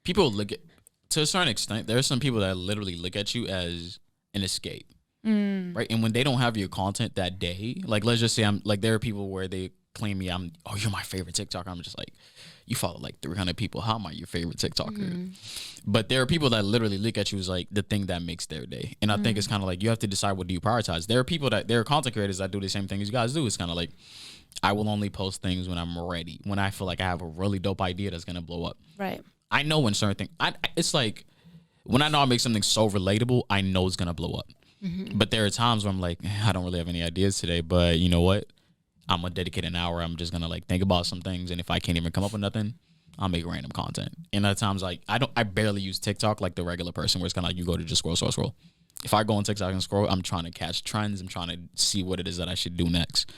people look at, to a certain extent, there are some people that literally look at you as an escape, right? And when they don't have your content that day, like let's just say there are people where they claim me, you're my favorite TikToker. I'm just like, you follow like 300 people. How am I your favorite TikToker? But there are people that literally look at you as like the thing that makes their day. And I think it's kind of like, you have to decide, what do you prioritize? There are content creators that do the same thing as you guys do. It's kind of like, I will only post things when I'm ready, when I feel like I have a really dope idea that's going to blow up. Right. I know when certain things, it's like when I know I make something so relatable, I know it's going to blow up. But there are times where I'm like, I don't really have any ideas today, but you know what? I'm going to dedicate an hour. I'm just going to like think about some things. And if I can't even come up with nothing, I'll make random content. And at times, like I barely use TikTok like the regular person, where it's kind of like you go to just scroll. If I go on TikTok and scroll, I'm trying to catch trends. I'm trying to see what it is that I should do next.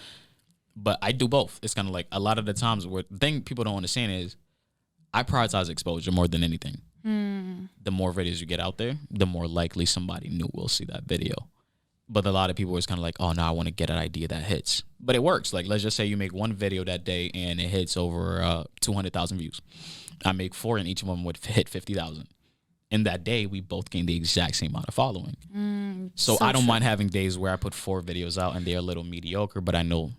But I do both. It's kind of like a lot of the times where the thing people don't understand is I prioritize exposure more than anything. The more videos you get out there, the more likely somebody new will see that video. But a lot of people is kind of like, oh, no, I want to get an idea that hits. But it works. Like, let's just say you make one video that day and it hits over 200,000 views. I make 4 and each of them would hit 50,000. In that day, we both gain the exact same amount of following. So I don't mind having days where I put 4 videos out and they're a little mediocre, but I know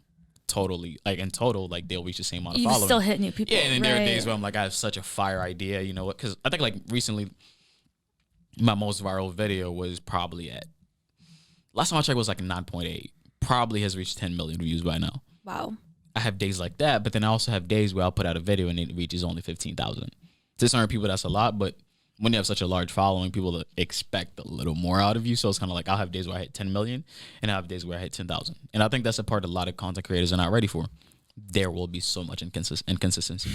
totally, like in total, like they'll reach the same amount of following. You still hit new people. Yeah, and then there are days where I'm like, I have such a fire idea, you know what? Because I think like recently, my most viral video was probably at, last time I checked was like 9.8. Probably has reached 10 million views by now. Wow. I have days like that, but then I also have days where I'll put out a video and it reaches only 15,000. To certain people, that's a lot, but when you have such a large following, people expect a little more out of you. So it's kind of like I'll have days where I hit 10 million and I have days where I hit 10,000. And I think that's a part a lot of content creators are not ready for. There will be so much inconsistency.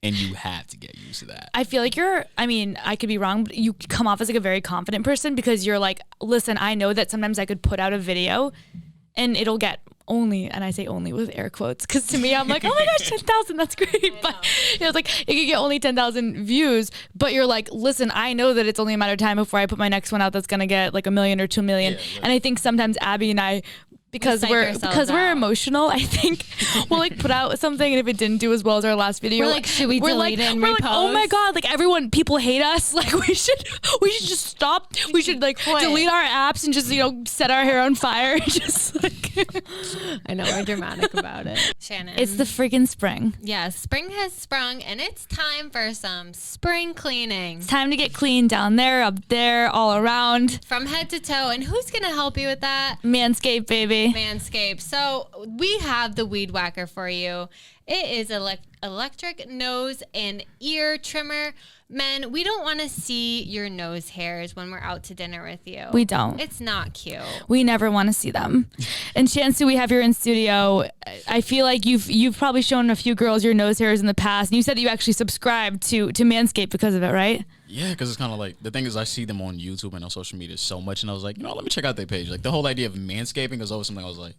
And you have to get used to that. I feel like I could be wrong, but you come off as like a very confident person, because you're like, listen, I know that sometimes I could put out a video and it'll get only, and I say only with air quotes, because to me, I'm like, oh my gosh, 10,000, that's great. But it's like, it could get only 10,000 views, but you're like, listen, I know that it's only a matter of time before I put my next one out that's going to get like 1 million or 2 million. Yeah, right. And I think sometimes Abby and I because psych we're ourselves we're out. emotional. I think we'll like put out something, and if it didn't do as well as our last video, We're like, should we delete it and we're like, oh my repost? god, like people hate us. Like we should just stop. We should like quit. delete our apps and just set our hair on fire. Just like I know we're dramatic about it. Shannon, it's the freaking spring. yes, spring has sprung, and it's time for some spring cleaning It's time to get clean down there, up there, all around. from head to toe. And who's gonna help you with that? Manscaped, baby. Manscaped. So we have the weed whacker for you. It is electric nose and ear trimmer. Men, we don't want to see your nose hairs when we're out to dinner with you. We don't. It's not cute. We never want to see them. And Shansu, we have you in studio. I feel like you've probably shown a few girls your nose hairs in the past. And you said that you actually subscribed to Manscaped because of it, right? Yeah, because it's kind of like, the thing is I see them on YouTube and on social media so much, and I was like, let me check out their page. Like the whole idea of manscaping was always something I was like,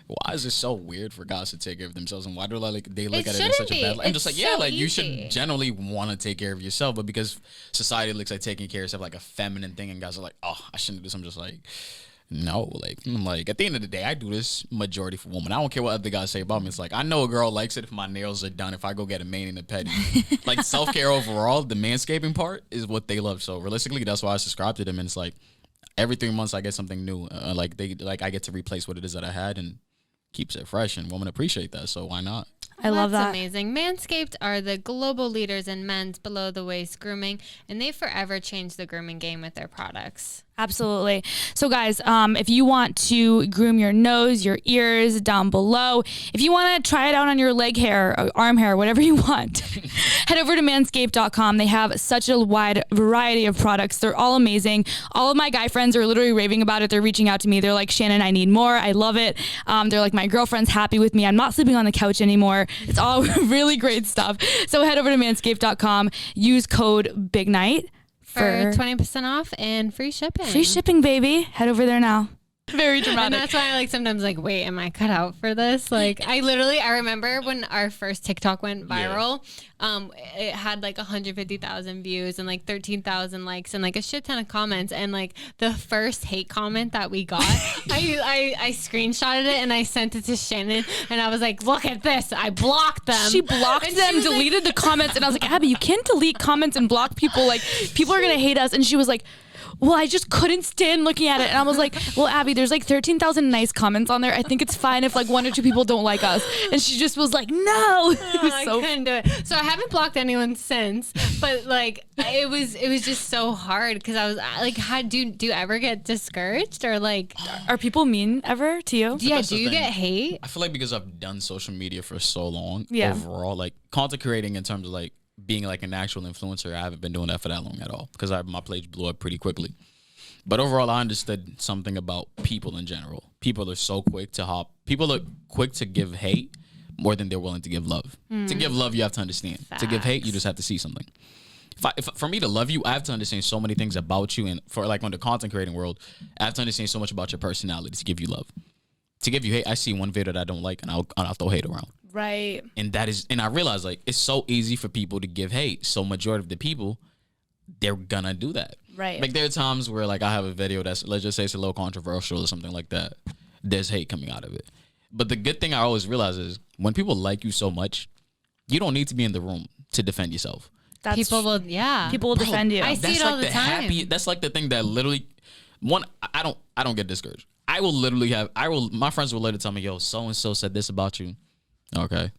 why is it so weird for guys to take care of themselves, and why do they look at it in such a bad light? I'm just like, yeah, like you should generally want to take care of yourself, but because society looks like taking care of yourself like a feminine thing, and guys are like, oh, I shouldn't do this. I'm just like, no, I'm like, at the end of the day, I do this majority for women. I don't care what other guys say about me. It's like, I know a girl likes it if my nails are done, if I go get a mani and a pedi. Like self-care overall, the manscaping part is what they love. So realistically, that's why I subscribe to them. And it's like every 3 months I get something new. I get to replace what it is that I had, and keeps it fresh, and women appreciate that. So why not? I love that. That's amazing. Manscaped are the global leaders in men's below the waist grooming, and they forever changed the grooming game with their products. Absolutely. So guys, if you want to groom your nose, your ears down below, if you want to try it out on your leg hair, or arm hair, whatever you want, head over to manscaped.com. They have such a wide variety of products. They're all amazing. All of my guy friends are literally raving about it. They're reaching out to me. They're like, Shannon, I need more. I love it. They're like, my girlfriend's happy with me. I'm not sleeping on the couch anymore. It's all really great stuff. So head over to manscaped.com. Use code BIGNIGHT For 20% off and free shipping. free shipping, baby. Head over there now. Very dramatic. And that's why I sometimes wait, am I cut out for this? I remember when our first TikTok went viral, it had 150,000 views and 13,000 likes and a shit ton of comments. And the first hate comment that we got, I screenshotted it and I sent it to Shannon and I was like, look at this. I blocked them. She blocked them, deleted the comments. And I was like, Abby, you can't delete comments and block people. People are going to hate us. And she was like, well, I just couldn't stand looking at it. And I was like, well, Abby, there's 13,000 nice comments on there. I think it's fine if 1 or 2 people don't like us. And she just was like, no. I couldn't do it. So I haven't blocked anyone since, but it was just so hard because I was how do you ever get discouraged or are people mean ever to you? yeah, do you get hate? I feel like because I've done social media for so long, Yeah. overall, content creating in terms of being an actual influencer, I haven't been doing that for that long at all because my page blew up pretty quickly. But overall, I understood something about people in general. People are so quick to People are quick to give hate more than they're willing to give love. To give love, you have to understand. Facts. To give hate, you just have to see something. If for me to love you, I have to understand so many things about you. And for on the content creating world, I have to understand so much about your personality to give you love. To give you hate, I see one video that I don't like, and I'll throw hate around. Right. And I realize it's so easy for people to give hate. So majority of the people, they're gonna do that. Right. There are times where I have a video that's, let's just say it's a little controversial or something like that. There's hate coming out of it. But the good thing I always realize is when people like you so much, you don't need to be in the room to defend yourself. People will defend you. I see it all the time. That's the thing that literally, I don't get discouraged. My friends will later tell me, yo, so and so said this about you. Okay.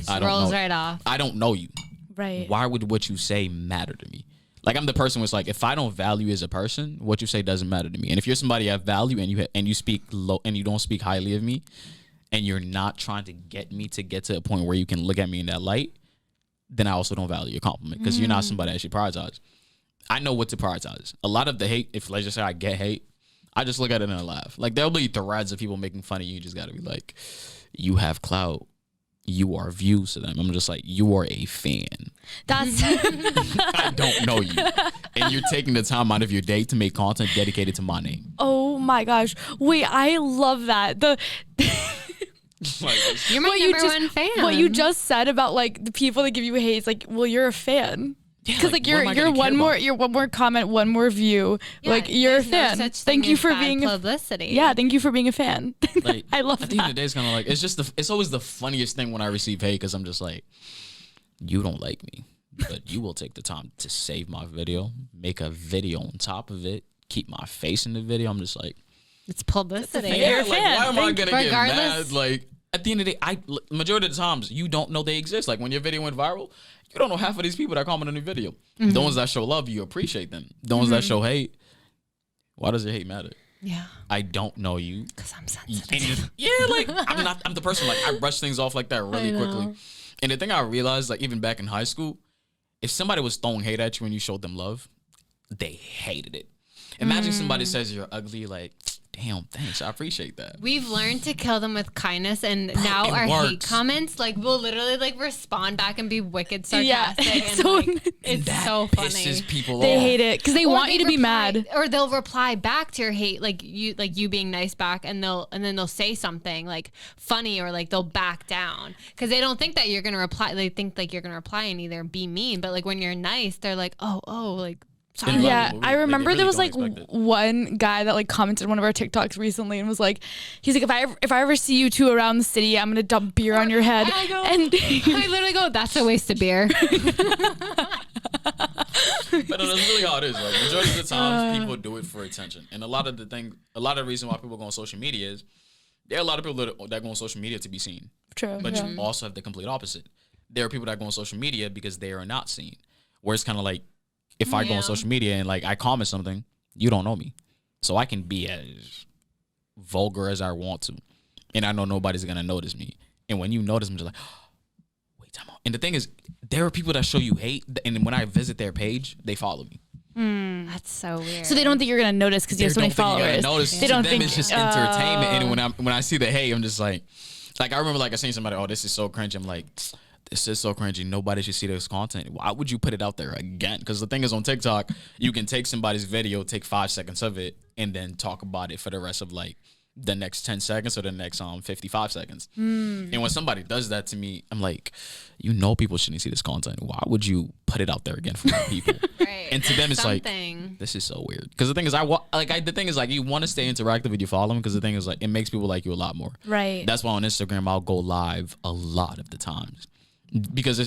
I don't rolls know. right off. I don't know you. Right. Why would what you say matter to me? I'm the person who's if I don't value you as a person, what you say doesn't matter to me. And if you're somebody I have value and you speak low and you don't speak highly of me, and you're not trying to get me to get to a point where you can look at me in that light, then I also don't value your compliment because you're not somebody that should prioritize. I know what to prioritize. A lot of the hate, if let's just say I get hate, I just look at it and I laugh. There'll be threads of people making fun of you. You just got to be like, you have clout. You are views to them. I'm just you are a fan. That's I don't know you. And you're taking the time out of your day to make content dedicated to my name. oh my gosh. Wait, I love that. You're my number one fan. What you just said about the people that give you hate is well, you're a fan. Because like you're one more comment, one more view. Yeah, like you're a there's no fan. such thing Thank you as for bad being publicity. Yeah, thank you for being a fan. Like, I love at the end of the that. day, it's kind of like it's always the funniest thing when I receive hate because I'm just like, you don't like me, but you will take the time to save my video, make a video on top of it, keep my face in the video. I'm just like, It's publicity. You're a like, fan. why am I gonna get Regardless- mad? Like, at the end of the day, majority of the times you don't know they exist. Like when your video went viral, you don't know half of these people that comment on your video. The ones that show love, you appreciate them. The ones that show hate, why does your hate matter? Yeah. I don't know you. Because I'm And sensitive. like I'm the person, like I brush things off like that really quickly. And the thing I realized, like even back in high school, if somebody was throwing hate at you when you showed them love, they hated it. Imagine somebody says you're ugly, like, damn, thanks, I appreciate that. We've learned to kill them with kindness, and now it our hate works. comments, like, we'll literally like respond back and be wicked Yeah, sarcastic. it's and so like, it's That so funny. pisses people They off. hate it because they Or want they you to be reply- mad. or they'll reply back to your hate, like you being nice back, and then they'll say something like funny, or like they'll back down because they don't think that you're gonna reply. They think like you're gonna reply and either be mean, but like when you're nice, they're like, oh, like. Sorry. Lovely Yeah, movie. I Like, remember they there really was like don't expect it. one guy that like commented one of our TikToks recently and was like, he's like, if I ever see you two around the city, I'm gonna dump beer on your head. I go- And I literally go, that's a waste of beer. But that's really how it is. Like majority of the times, people do it for attention, and a lot of the reason why people go on social media is there are a lot of people that go on social media to be seen. True. But yeah. you also have the complete opposite. There are people that go on social media because they are not seen. Where it's kind of like, if I go Yeah. on social media and like I comment something, you don't know me, so I can be as vulgar as I want to, and I know nobody's gonna notice me. And when you notice me, I'm just like, wait, time out. And the thing is, there are people that show you hate, and when I visit their page, they follow me. That's so weird. So they don't think you're gonna notice because you have so many followers. Notice. They To don't them, think it's just entertainment. And when I see the hate, I'm just like I remember like I seen somebody, oh, this is so cringy. I'm like, this is so cringy. Nobody should see this content. Why would you put it out there again? Because the thing is, on TikTok, you can take somebody's video, take 5 seconds of it, and then talk about it for the rest of like the next 10 seconds or the next 55 seconds. And when somebody does that to me, I'm like, you know, people shouldn't see this content. Why would you put it out there again for more people? Right. And to them, it's Something. like, this is so weird. Because the thing is, the thing is like, you want to stay interactive with you follow them, because the thing is like, it makes people like you a lot more. Right. That's why on Instagram I'll go live a lot of the times, because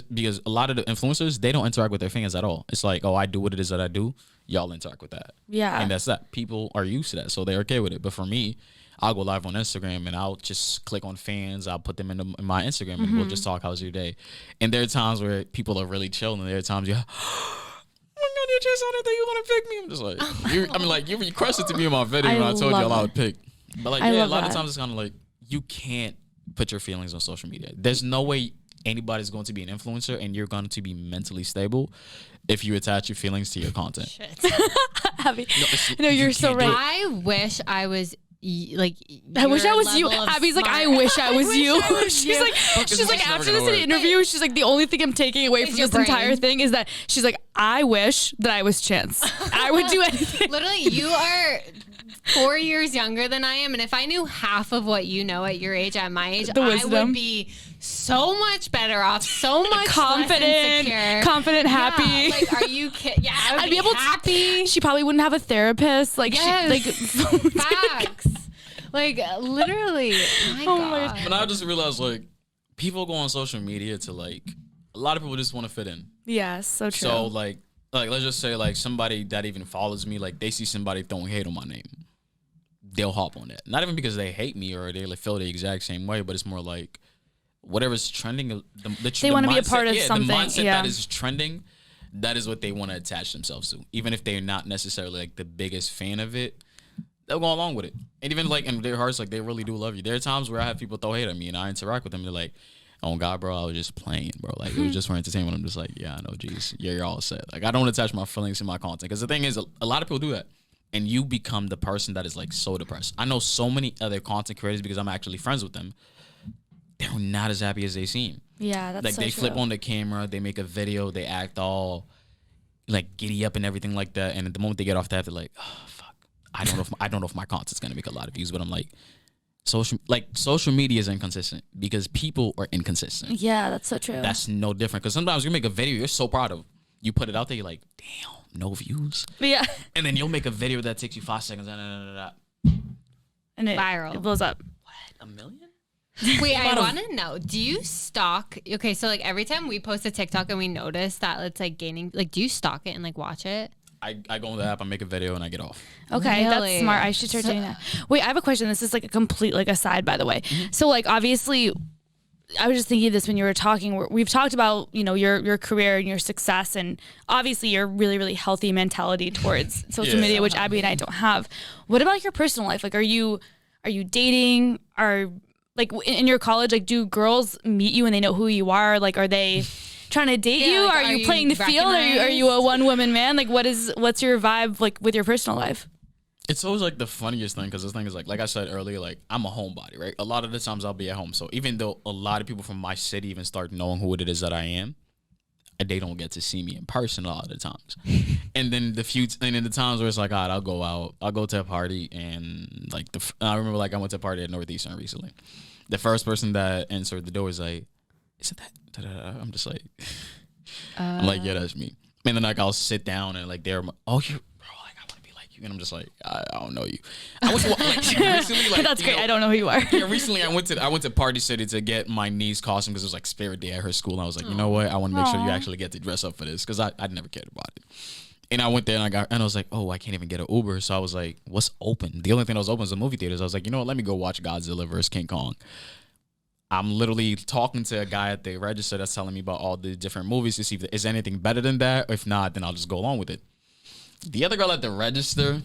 a lot of the influencers, they don't interact with their fans at all. It's like, oh, I do what it is that I do. Y'all interact with that. Yeah. And that's that. People are used to that, so they're okay with it. But for me, I'll go live on Instagram and I'll just click on fans. I'll put them in my Instagram and we'll just talk. How's your day? And there are times where people are really chilling. And there are times you just on it that you want to pick me. I'm just like, you requested to be in my video and I told y'all I would pick. But like, I yeah, a love lot of that. times it's kind of like, you can't put your feelings on social media. There's no way anybody's going to be an influencer and you're going to be mentally stable if you attach your feelings to your content. Abby. No, You're you so can't do right. it. I wish I was like. I wish I your was you. level of Abby's like, smart. I wish I was you. She's you. like, this she's is like, never after gonna this work. interview, she's like, the only thing I'm taking away from your this entire brain. thing is that she's like, I wish that I was Chance. I would do anything. Literally, you are 4 years younger than I am, and if I knew half of what you know at your age, at my age, The I wisdom. would be so much better off, so much less insecure. confident, happy. Yeah, like, are you kidding? Yeah, I would I'd be able to- happy. She probably wouldn't have a therapist. Like, Yes. she, like, Facts. Like literally. My Oh my God. But I just realized, like, people go on social media to, like, a lot of people just want to fit in. yes, so true. So, like, let's just say, like, somebody that even follows me, like, they see somebody throwing hate on my name. They'll hop on that. Not even because they hate me or they like, feel the exact same way, but it's more like whatever's trending. They wanna be a part of something, The mindset yeah. that is trending, that is what they want to attach themselves to. Even if they're not necessarily, like, the biggest fan of it, they'll go along with it. And even, like, in their hearts, like, they really do love you. There are times where I have people throw hate at me and I interact with them. They're like, oh, God, bro, I was just playing, bro. Like, it was just for entertainment. I'm just like, yeah, I know, geez. Yeah, you're all set. Like, I don't attach my feelings to my content. Because the thing is, a lot of people do that. And you become the person that is, like, so depressed. I know so many other content creators, because I'm actually friends with them, they're not as happy as they seem. yeah, that's Like, so they true. flip on the camera, they make a video, they act all, like, giddy up and everything like that. And at the moment they get off that, they're like, oh, fuck. I don't know if my content's gonna make a lot of views, but I'm like, social media is inconsistent because people are inconsistent. Yeah, that's so true. That's no different. Because sometimes you make a video you're so proud of, you put it out there, you're like, damn, no views. Yeah. And then you'll make a video that takes you 5 seconds, And Viral. It blows up. what, 1 million? Wait, I want to know. Do you stalk? Okay, so like every time we post a TikTok and we notice that it's like gaining, like, do you stalk it and like watch it? I go on the app, I make a video, and I get off. Okay, Really? that's smart. I should start doing that. Wait, I have a question. This is like a complete like aside, by the way. So like obviously, I was just thinking of this when you were talking. We've talked about your career and your success, and obviously your really really healthy mentality towards social Yeah. media, which Abby and I don't have. What about your personal life? Like, are you dating? Are like in your college? Like, do girls meet you and they know who you are? Like, are they trying to date you? like, Are you playing the field? Are you a one woman man? Like, what's your vibe like with your personal life? It's always like the funniest thing because this thing is like I said earlier, like I'm a homebody, right? A lot of the times I'll be at home. So even though a lot of people from my city even start knowing who it is that I am, they don't get to see me in person a lot of the times. And then the times where it's like, all right, I'll go out, I'll go to a party, and like I remember like I went to a party at Northeastern recently. The first person that answered the door was like, "Isn't that?" Da-da-da. I'm just like, I'm like, yeah, that's me. And then like I'll sit down and like they're, oh, you. And I'm just like, I don't know you. I went to like, recently, like, That's great. I don't know who you are. Yeah, recently I went to Party City to get my niece costume because it was like Spirit Day at her school. And I was like, you know what? I want to make sure you actually get to dress up for this because I'd never cared about it. And I went there and I was like, oh, I can't even get an Uber. So I was like, what's open? The only thing that was open was the movie theaters. I was like, you know what? Let me go watch Godzilla vs. King Kong. I'm literally talking to a guy at the register that's telling me about all the different movies to see if there's anything better than that. If not, then I'll just go along with it. The other girl at the register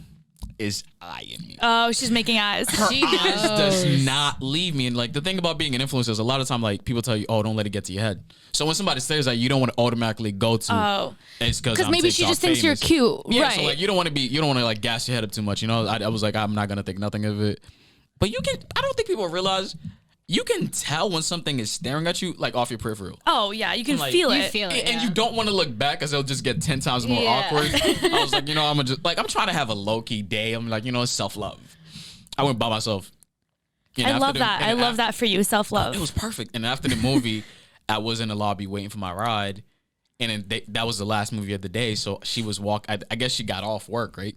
is eyeing me. Oh, she's making eyes. Her eyes does not leave me. And like the thing about being an influencer is a lot of time like people tell you, oh, don't let it get to your head. So when somebody says that, you don't want to automatically go to. It's because maybe she just thinks you're cute. Yeah, right. So like you don't want to like gas your head up too much. You know, I was like, I'm not gonna think nothing of it. But I don't think people realize. You can tell when something is staring at you, like off your peripheral. Oh yeah, you can like, feel You it. feel it, And yeah. you don't want to look back because it'll just get 10 times more awkward. I was like, I'm trying to have a low key day. I'm like, it's self love. I went by myself. I love that. I love that for you, self love. It was perfect. And after the movie, I was in the lobby waiting for my ride, and then that was the last movie of the day. So she was I guess she got off work, right?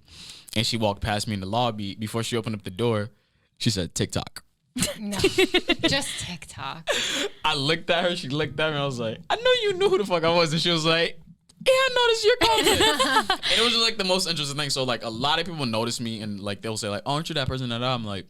And she walked past me in the lobby. Before she opened up the door, she said, "TikTok." No, just TikTok. I looked at her. She looked at me. I was like, I know you knew who the fuck I was. And she was like, yeah, I noticed your comment. And it was just like the most interesting thing. So like a lot of people notice me and like they'll say like, oh, aren't you that person? And I'm like,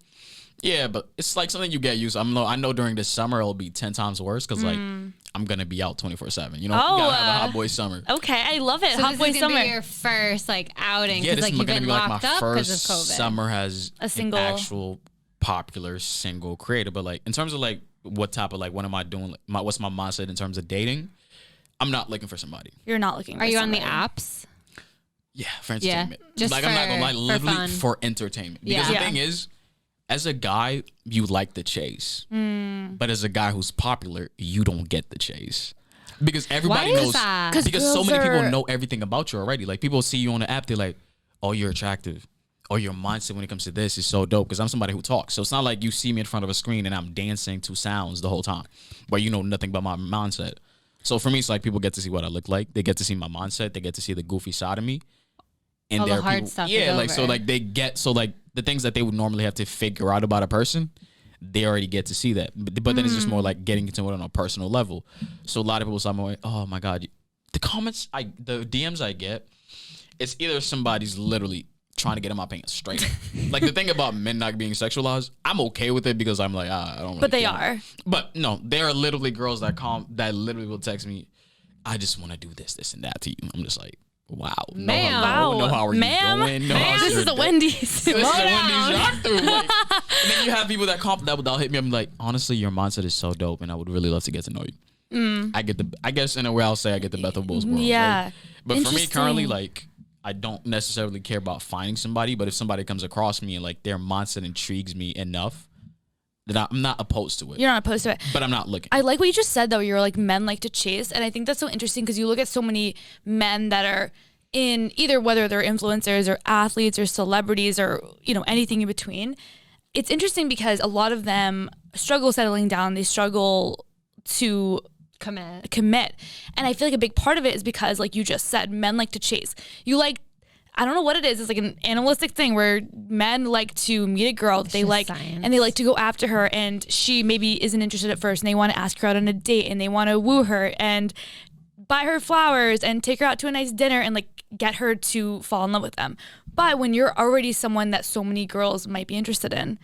yeah, but it's like something you get used to. I know during the summer it'll be 10 times worse because like I'm gonna be out 24/7. You gotta have a hot boy summer. Okay, I love it. So Hot this boy is gonna summer. be your first like outing Yeah, because this like is you've gonna been be like locked my up because first of COVID. summer has A single- an actual popular single creator. But like in terms of like what type of like what am I doing? What's my mindset in terms of dating? I'm not looking for somebody. You're not looking. Are you on the somebody. apps? Yeah, for entertainment. just like I'm not gonna lie, for literally fun. for entertainment. Because Yeah. the thing is, as a guy, you like the chase. But as a guy who's popular, you don't get the chase. Because everybody Why is knows that? because so many girls people are- know everything about you already. Like people see you on the app, they're like, oh, you're attractive. Or your mindset when it comes to this is so dope. Because I'm somebody who talks. So it's not like you see me in front of a screen and I'm dancing to sounds the whole time. But you know nothing about my mindset. So for me, it's like people get to see what I look like. They get to see my mindset. They get to see the goofy side of me. And All the there are hard people, stuff is yeah, like so, over. like they get like the things that they would normally have to figure out about a person, they already get to see that. But then it's just more like getting into it on a personal level. So a lot of people say, "Oh my god," the comments, the DMs I get, it's either somebody's literally trying to get in my pants straight up. Like the thing about men not being sexualized, I'm okay with it because I'm like, I don't. Really But they care. are. But no, there are literally girls that literally will text me, I just want to do this and that to you. I'm just like, wow. Ma'am. No, Wow. hello. No, how are Ma'am? you doing? No, Ma'am, how's this your is the day? Wendy's. This is the Wendy's drive-thru. Like, and then you have people that'll hit me up and be like, honestly, your mindset is so dope and I would really love to get to know you. I guess in a way I'll say I get the best of both worlds. Yeah. Right? But for me currently, Interesting. like, I don't necessarily care about finding somebody, but if somebody comes across me and like their mindset intrigues me enough, then I'm not opposed to it. You're not opposed to it. But I'm not looking. I like what you just said though. You're like men like to chase, and I think that's so interesting because you look at so many men that are in either whether they're influencers or athletes or celebrities or anything in between. It's interesting because a lot of them struggle settling down. They struggle to commit. And I feel like a big part of it is because, like you just said, men like to chase. I don't know what it is. It's like an animalistic thing where men like to meet a girl that they like, science. and they like to go after her, and she maybe isn't interested at first, and they want to ask her out on a date, and they want to woo her and buy her flowers and take her out to a nice dinner and like get her to fall in love with them. But when you're already someone that so many girls might be interested in,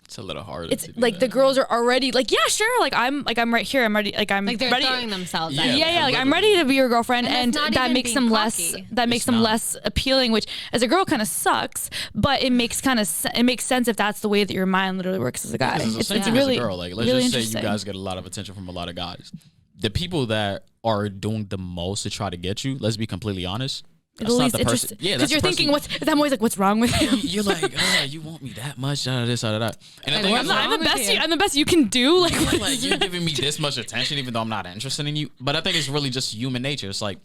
it's a little harder. It's like the girls are already like, yeah, sure, I'm right here. I'm ready. I'm Like they're ready. throwing themselves at Yeah, you. like I'm ready to be your girlfriend, and that's not that even makes being them cocky. less appealing. Which as a girl kind of sucks, but it makes sense if that's the way that your mind literally works as a guy. It's the same It's thing really as a girl. Like let's really just say you interesting. guys get a lot of attention from a lot of guys. The people that are doing the most to try to get you, let's be completely honest. At That's not least the person. interesting. Yeah, because that's you're the thinking, person. I'm always like, what's wrong with you? You're like, oh, you want me that much? Out of this, out of that. And the thing what's is, wrong I'm the with best. you? I'm the best you can do. like you're giving me this much attention, even though I'm not interested in you. But I think it's really just human nature. It's like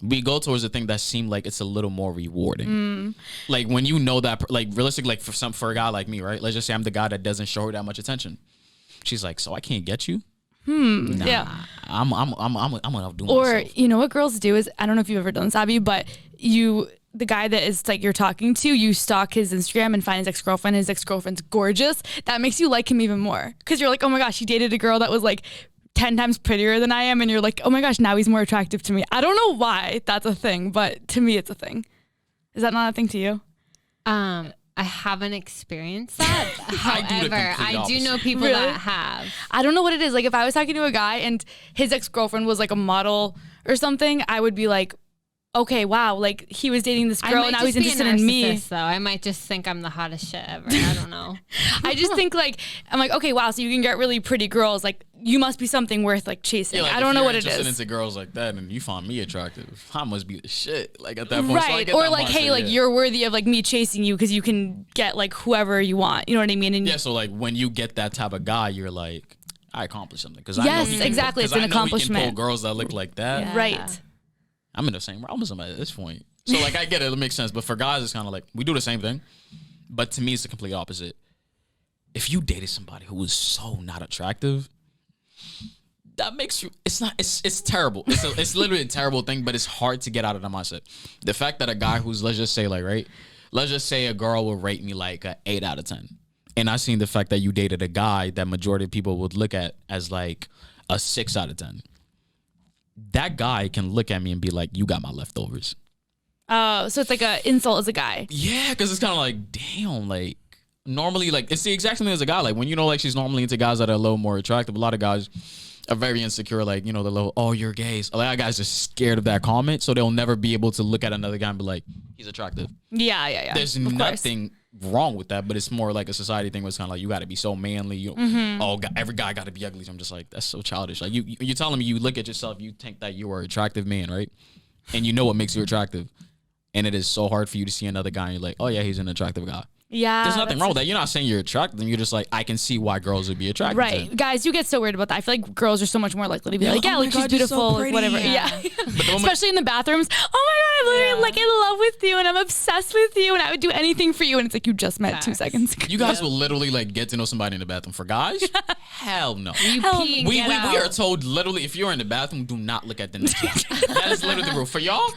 we go towards the thing that seem like it's a little more rewarding. Like when you know that, like realistic, like for a guy like me, right? Let's just say I'm the guy that doesn't show her that much attention. She's like, so I can't get you. Nah, Yeah. I'm gonna outdo Or myself. you know what girls do is, I don't know if you've ever done this, Abby, but the guy that is like you're talking to, you stalk his Instagram and find his ex-girlfriend. His ex-girlfriend's gorgeous. That makes you like him even more because you're like, oh my gosh, he dated a girl that was like 10 times prettier than I am, and you're like, oh my gosh, now he's more attractive to me. I don't know why that's a thing, but to me it's a thing. Is that not a thing to you? I haven't experienced that. I do the However, complete I do know opposite. people Really? that have. I don't know what it is. Like if I was talking to a guy and his ex-girlfriend was like a model or something, I would be like, okay, wow, like he was dating this girl and now he's interested in me. Though I might just think I'm the hottest shit ever. I don't know. I just think I'm like, okay, wow, so you can get really pretty girls. Like you must be something worth like chasing. Yeah, like, I don't if know you're what it interested is. into girls like that, and you find me attractive, I must be the shit. Like at that point, So I Right. get Or that like, hey, mindset, like yeah. you're worthy of like me chasing you because you can get like whoever you want. You know what I mean? And Yeah, so like when you get that type of guy, you're like, I accomplished something. Because Yes, exactly. It's an He can accomplishment. pull girls that look like that. Yeah. Right. I'm in the same realm as them at this point. So like I get it, it makes sense. But for guys, it's kind of like we do the same thing. But to me, it's the complete opposite. If you dated somebody who was so not attractive, that makes you. It's not. It's terrible. It's literally a terrible thing. But it's hard to get out of the mindset. The fact that a guy who's let's just say like right, let's just say a girl will rate me like a 8 out of 10, and I seen the fact that you dated a guy that majority of people would look at as like a 6 out of 10. That guy can look at me and be like, "You got my leftovers." Oh, so it's like a insult as a guy. Yeah, because it's kind of like, damn, like normally, like it's the exact same thing as a guy. Like when you know, like she's normally into guys that are a little more attractive. A lot of guys are very insecure. Like you know, the little, oh, you're gay. A lot of guys are scared of that comment, so they'll never be able to look at another guy and be like, he's attractive. Yeah. There's Of course. nothing wrong with that, but it's more like a society thing where it's kind of like you got to be so manly. You, oh, every guy got to be ugly. So I'm just like, that's so childish. Like you're telling me you look at yourself, you think that you are an attractive man, right? And you know what makes you attractive. And it is so hard for you to see another guy and you're like, oh yeah, he's an attractive guy. Yeah. There's nothing that's wrong with that. You're not saying you're attractive. You're just like, I can see why girls would be attracted to right. him. Guys, you get so weird about that. I feel like girls are so much more likely to be Yeah, like, oh yeah, my like she's God, you're so beautiful, like, pretty. whatever. Yeah. Yeah. the moment- Especially in the bathrooms. Oh my God, I'm literally like in love with you and I'm obsessed with you and I would do anything for you. And it's like you just met 2 Facts. seconds ago. You guys will literally like get to know somebody in the bathroom. For guys, hell no. You Hell, pee and We get out. are told literally if you're in the bathroom, do not look at them. That is literally the rule. For y'all,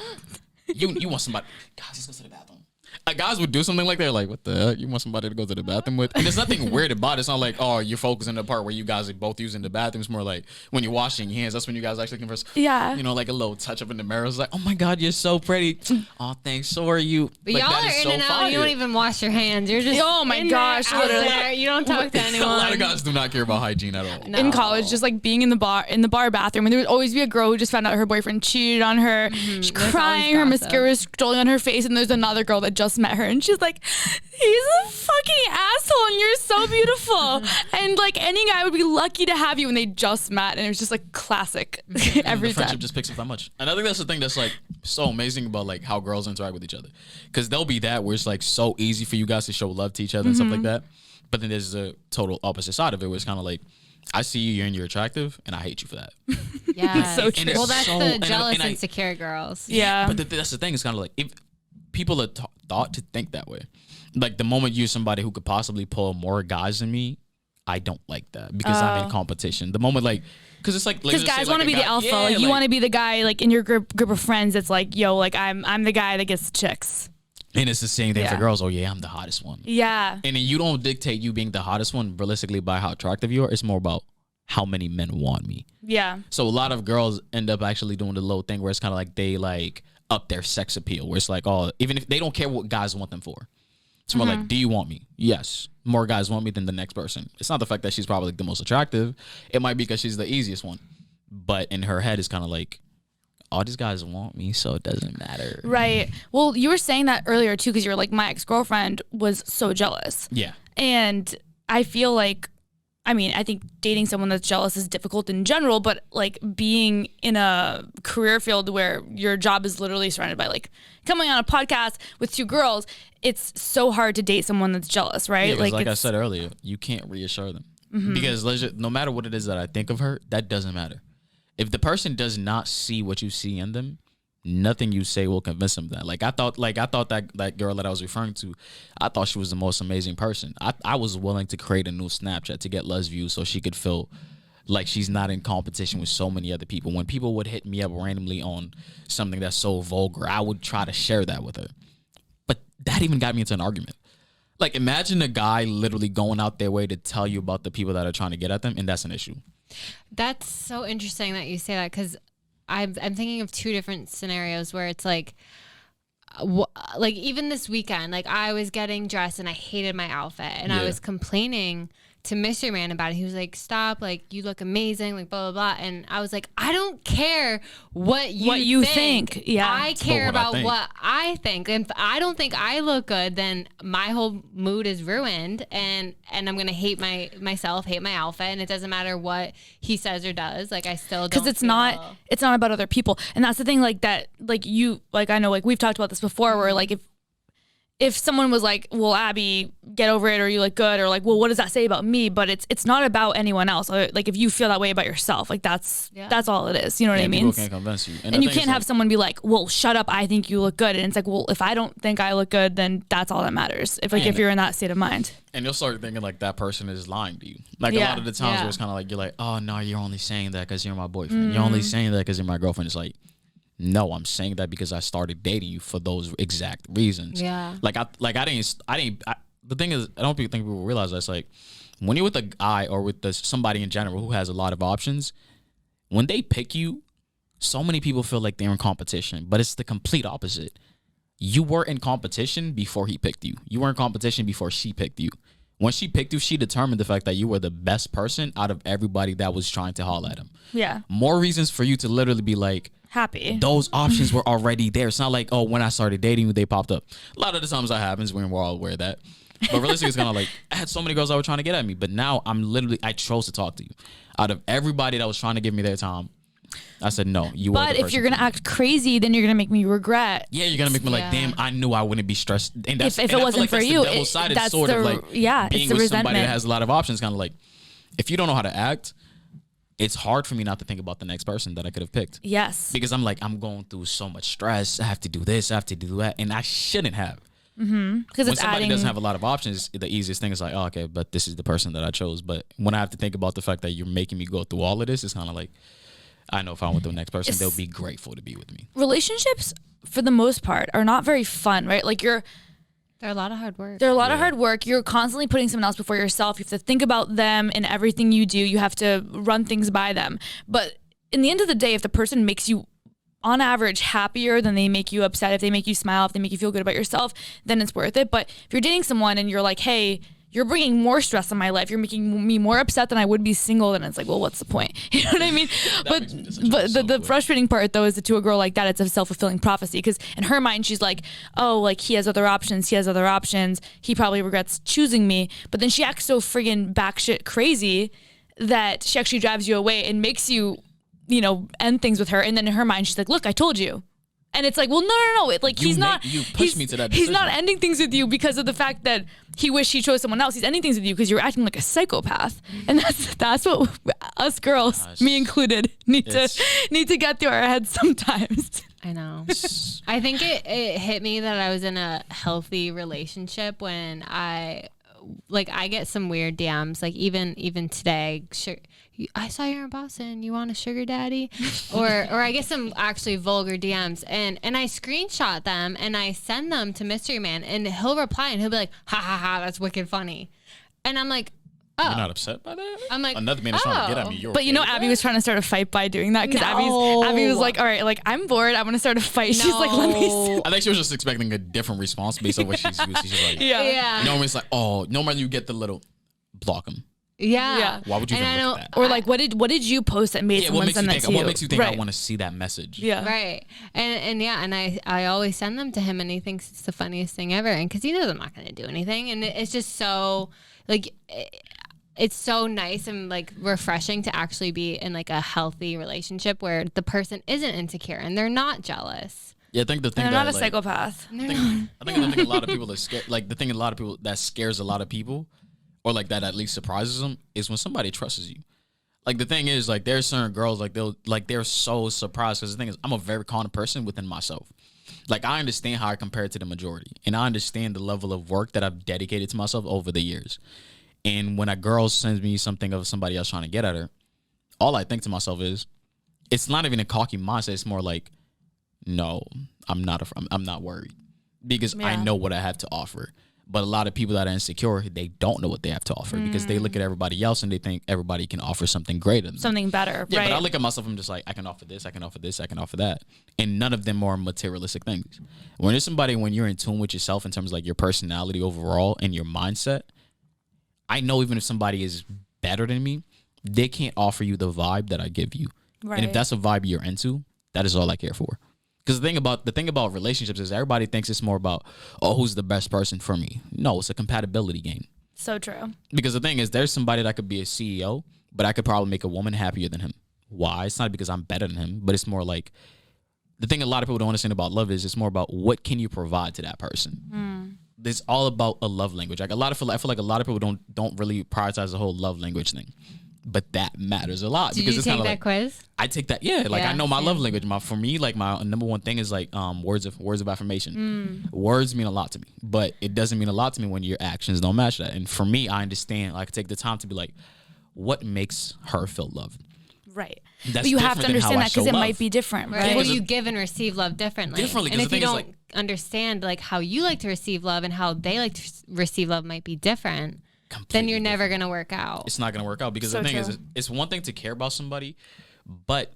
you want somebody. Guys, let's go to the bathroom. Guys would do something like that, like, what the heck? You want somebody to go to the bathroom with? And there's nothing weird about it. It's not like, oh, you're focusing on the part where you guys are both using the bathroom. It's more like when you're washing your hands, that's when you guys actually converse. Yeah. You know, like a little touch up in the mirror. It's like, oh my God, you're so pretty. Oh, thanks. So are you. But Like, y'all that are is in so and out. fire. You don't even wash your hands. You're just Oh my in gosh, there, out literally. there. You don't talk to A lot of anyone. guys do not care about hygiene at all. No. In college, just like being in the bar bathroom, and there would always be a girl who just found out her boyfriend cheated on her. She's There's crying, her always gossip. mascara is rolling on her face, and there's another girl that just met her, and she's like, he's a fucking asshole, and you're so beautiful. And like any guy would be lucky to have you, and they just met, and it was just like classic every the friendship time. just picks up that much. And I think that's the thing that's like so amazing about like how girls interact with each other. Because there'll be that where it's like so easy for you guys to show love to each other and stuff like that. But then there's the total opposite side of it where it's kind of like, I see you and you're attractive and I hate you for that. Yeah. So true. Well, that's So- the and jealous, I- insecure girls. Yeah. But that's the thing. It's kind of like if people are thought to think that way. Like the moment you're somebody who could possibly pull more guys than me, I don't like that because I'm in competition. The moment like, because it's like because guys want to be the alpha. Yeah, like you want to be the guy like in your group of friends. That's like, yo, like I'm the guy that gets the chicks. And it's the same thing for girls. Oh yeah, I'm the hottest one. Yeah. And then you don't dictate you being the hottest one realistically by how attractive you are. It's more about how many men want me. Yeah. So a lot of girls end up actually doing the low thing where it's kind of like they like up their sex appeal. Where it's like, oh, even if they don't care what guys want them for. It's more like, do you want me? Yes. More guys want me than the next person. It's not the fact that she's probably the most attractive. It might be because she's the easiest one. But in her head, it's kind of like, all these guys want me, so it doesn't matter. Right. Well, you were saying that earlier too, because you're like, my ex-girlfriend was so jealous. Yeah. And I feel like, I mean, I think dating someone that's jealous is difficult in general, but like being in a career field where your job is literally surrounded by like coming on a podcast with two girls, it's so hard to date someone that's jealous, right? Yeah, like I said earlier, you can't reassure them. Because no matter what it is that I think of her, that doesn't matter. If the person does not see what you see in them, nothing you say will convince them that. Like I thought that girl that I was referring to, I thought she was the most amazing person. I was willing to create a new Snapchat to get less views so she could feel like she's not in competition with so many other people. When people would hit me up randomly on something that's so vulgar, I would try to share that with her. But that even got me into an argument. Like imagine a guy literally going out their way to tell you about the people that are trying to get at them, and that's an issue. That's so interesting that you say that, because I'm thinking of two different scenarios where it's like even this weekend, like I was getting dressed and I hated my outfit and I was complaining to Mr. Man about it. He was like, stop, like you look amazing, like blah, blah, blah. And I was like, I don't care what you think. Yeah. I care about what I think. And if I don't think I look good, then my whole mood is ruined and I'm going to hate myself, hate my outfit. And it doesn't matter what he says or does. Like I still don't. Because it's not about other people. And that's the thing, like that, like you, like I know, like we've talked about this before where like if someone was like, well, Abby, get over it, or you look good, or like, well, what does that say about me? But it's not about anyone else. Like if you feel that way about yourself, like that's all it is. You know what I mean? People can't convince you. And you can't have someone be like, well, shut up, I think you look good. And it's like, well, if I don't think I look good, then that's all that matters. If you're in that state of mind. And you'll start thinking like that person is lying to you. Like a lot of the times where it's kind of like, you're like, oh no, you're only saying that because you're my boyfriend. You're only saying that because you're my girlfriend. It's like, no, I'm saying that because I started dating you for those exact reasons. Yeah. The thing is, I don't think people realize that's like when you're with a guy or with somebody in general who has a lot of options, when they pick you, so many people feel like they're in competition, but it's the complete opposite. You were in competition before he picked you. You were in competition before she picked you. When she picked you, she determined the fact that you were the best person out of everybody that was trying to holler at him. Yeah. More reasons for you to literally be like, happy. Those options were already there. It's not like, oh, when I started dating you, they popped up. A lot of the times that happens when we're all aware of that. But realistically, it's kind of like, I had so many girls that were trying to get at me, but now I chose to talk to you. Out of everybody that was trying to give me their time, I said, no, you are the person. But if you're going to act crazy, then you're going to make me regret. Yeah, you're going to make me like, damn, I knew I wouldn't be stressed. And if it wasn't for you, that's sort of like being it's the with somebody that has a lot of options. Kind of like, if you don't know how to act, it's hard for me not to think about the next person that I could have picked. Yes. Because I'm like, I'm going through so much stress. I have to do this. I have to do that. And I shouldn't have. Because when somebody doesn't have a lot of options, the easiest thing is like, oh, okay, but this is the person that I chose. But when I have to think about the fact that you're making me go through all of this, it's kind of like, I know if I'm with the next person, they'll be grateful to be with me. Relationships, for the most part, are not very fun, right? Like they're a lot of hard work. They're a lot of hard work. You're constantly putting someone else before yourself. You have to think about them in everything you do. You have to run things by them. But in the end of the day, if the person makes you, on average, happier than they make you upset, if they make you smile, if they make you feel good about yourself, then it's worth it. But if you're dating someone and you're like, hey, you're bringing more stress in my life, you're making me more upset than I would be single, then it's like, well, what's the point? You know what I mean? But the frustrating part, though, is that to a girl like that, it's a self-fulfilling prophecy, because in her mind, she's like, oh, like he has other options, he probably regrets choosing me. But then she acts so friggin' batshit crazy that she actually drives you away and makes you, end things with her. And then in her mind, she's like, look, I told you. And it's like, well, no. Like you pushed me to that decision. He's not ending things with you because of the fact that he wished he chose someone else. He's ending things with you because you're acting like a psychopath. And that's what us girls, me included, need to get through our heads sometimes. I know. I think it hit me that I was in a healthy relationship when I like I get some weird DMs, like even today, I saw you're in Boston, you want a sugar daddy? or I get some actually vulgar DMs, and I screenshot them and I send them to Mystery Man, and he'll reply and he'll be like, ha ha ha, that's wicked funny. And I'm like, oh. You're not upset by that? I'm like, another man is trying to get at me. But you know, Abby was trying to start a fight by doing that, because Abby was like, all right, like, I'm bored, I'm gonna start a fight. She's like, let me I think she was just expecting a different response based on what she's used to. She's like, yeah. Normally it's like, oh, normally you get the little block him. Yeah. Why would you even look at that? Or like, what did you post that made someone send that to you? What makes you think I want to see that message? Yeah. Right. And I always send them to him, and he thinks it's the funniest thing ever. And because he knows I'm not going to do anything. And it's just so, like, it's so nice and like refreshing to actually be in like a healthy relationship where the person isn't insecure and they're not jealous. Yeah, I think the thing they're that, not a psychopath. I think the thing a lot of people are scared, like the thing a lot of people that scares a lot of people, or like that at least surprises them, is when somebody trusts you. Like the thing is, like there's certain girls they're so surprised, because the thing is, I'm a very calm person within myself. Like I understand how I compare to the majority, and I understand the level of work that I've dedicated to myself over the years. And when a girl sends me something of somebody else trying to get at her, all I think to myself is, it's not even a cocky mindset. It's more like, no, I'm not worried, because I know what I have to offer. But a lot of people that are insecure, they don't know what they have to offer, because they look at everybody else and they think everybody can offer something greater than them. Something better, yeah, right? But I look at myself, I'm just like, I can offer this, I can offer this, I can offer that. And none of them are materialistic things. When there's somebody, when you're in tune with yourself in terms of like your personality overall and your mindset, I know even if somebody is better than me, they can't offer you the vibe that I give you. Right. And if that's a vibe you're into, that is all I care for. Because the thing about relationships is everybody thinks it's more about, oh, who's the best person for me? No, it's a compatibility game. So true. Because the thing is, there's somebody that could be a CEO, but I could probably make a woman happier than him. Why? It's not because I'm better than him, but it's more like, the thing a lot of people don't understand about love is it's more about what can you provide to that person. It's all about a love language. Like I feel like a lot of people don't really prioritize the whole love language thing. But that matters a lot. Did you take that quiz? I take that, yeah. Like I know my love language. For me, like my number one thing is like words of affirmation. Words mean a lot to me, but it doesn't mean a lot to me when your actions don't match that. And for me, I understand. Like, I take the time to be like, what makes her feel loved? Right. That's but you have to understand that, because it love. might be different, right? Well, you give and receive love differently. And if you don't understand like how you like to receive love and how they like to receive love might be different, then you're never going to work out. It's not going to work out, because the thing is, it's one thing to care about somebody, but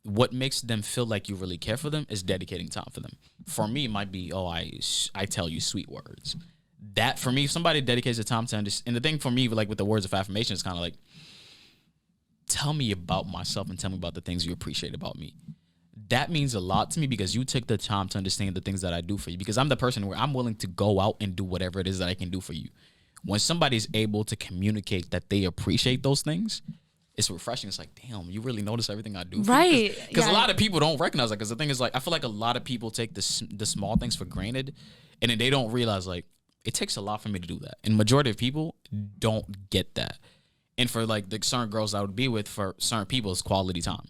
what makes them feel like you really care for them is dedicating time for them. For me, it might be, oh, I tell you sweet words. That, for me, if somebody dedicates the time to understand, and the thing for me, like with the words of affirmation, is kind of like, tell me about myself and tell me about the things you appreciate about me. That means a lot to me, because you took the time to understand the things that I do for you, because I'm the person where I'm willing to go out and do whatever it is that I can do for you. When somebody's able to communicate that they appreciate those things, it's refreshing. It's like, damn, you really notice everything I do for you? Because a lot of people don't recognize that. Because the thing is, like, I feel like a lot of people take the small things for granted, and then they don't realize, like, it takes a lot for me to do that. And majority of people don't get that. And for, like, the certain girls I would be with, for certain people, it's quality time.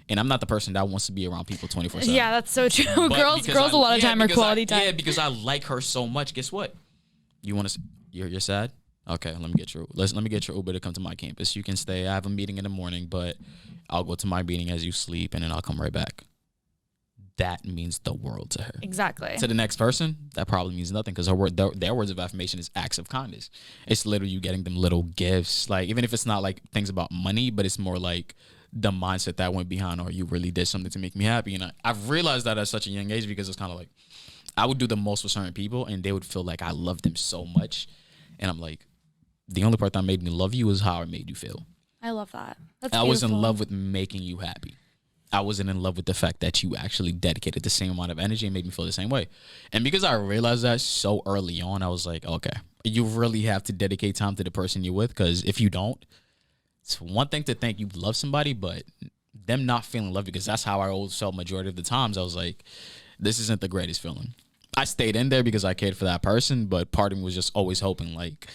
And I'm not the person that wants to be around people 24/7. Yeah, that's so true. Girls a lot of time are quality time. Yeah, because I like her so much. Guess what? You want to... You're sad? Okay, let me get your Uber to come to my campus. You can stay. I have a meeting in the morning, but I'll go to my meeting as you sleep, and then I'll come right back. That means the world to her. Exactly. To the next person, that probably means nothing, because their words of affirmation is acts of kindness. It's literally you getting them little gifts, like even if it's not like things about money, but it's more like the mindset that went behind, or you really did something to make me happy. And I've realized that at such a young age, because it's kind of like I would do the most for certain people, and they would feel like I love them so much. And I'm like, the only part that made me love you is how I made you feel. I love that. I was in love with making you happy. I wasn't in love with the fact that you actually dedicated the same amount of energy and made me feel the same way. And because I realized that so early on, I was like, okay, you really have to dedicate time to the person you're with, because if you don't, it's one thing to think you love somebody, but them not feeling love, because that's how I always felt majority of the times. I was like, this isn't the greatest feeling. I stayed in there because I cared for that person, but part of me was just always hoping, like,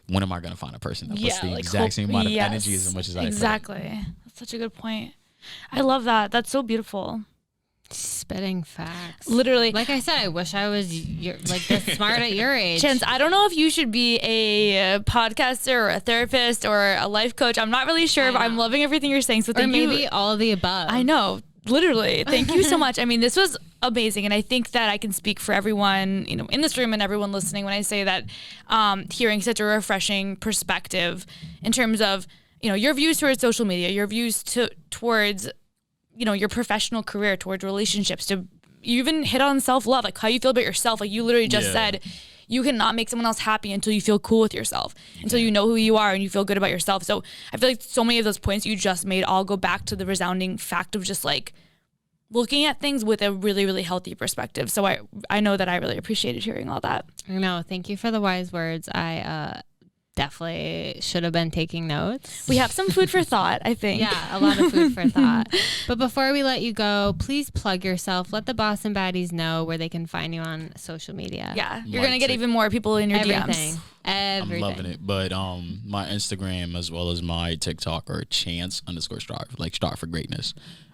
when am I going to find a person that puts the exact same amount of energy as much as I put? Exactly. That's such a good point. I love that. That's so beautiful. Spitting facts. Literally. Like I said, I wish I was this smart at your age. Chance, I don't know if you should be a podcaster or a therapist or a life coach. I'm not really sure, but I'm loving everything you're saying. So thank you. Or maybe all of the above. I know. Literally. Thank you so much. I mean, this was amazing. And I think that I can speak for everyone, in this room and everyone listening when I say that hearing such a refreshing perspective in terms of, your views towards social media, your views towards your professional career, towards relationships, you even hit on self-love, like how you feel about yourself. Like you literally just said, you cannot make someone else happy until you feel cool with yourself, until you know who you are and you feel good about yourself. So I feel like so many of those points you just made all go back to the resounding fact of just like looking at things with a really, really healthy perspective. So I know that I really appreciated hearing all that. I know. Thank you for the wise words. I definitely should have been taking notes. We have some food for thought, I think. Yeah, a lot of food for thought. But before we let you go, please plug yourself. Let the Boss and Baddies know where they can find you on social media. Yeah, you're going to get even more people in your DMs. Everything. I'm loving it. But my Instagram as well as my TikTok are chance_strive, like strive for greatness.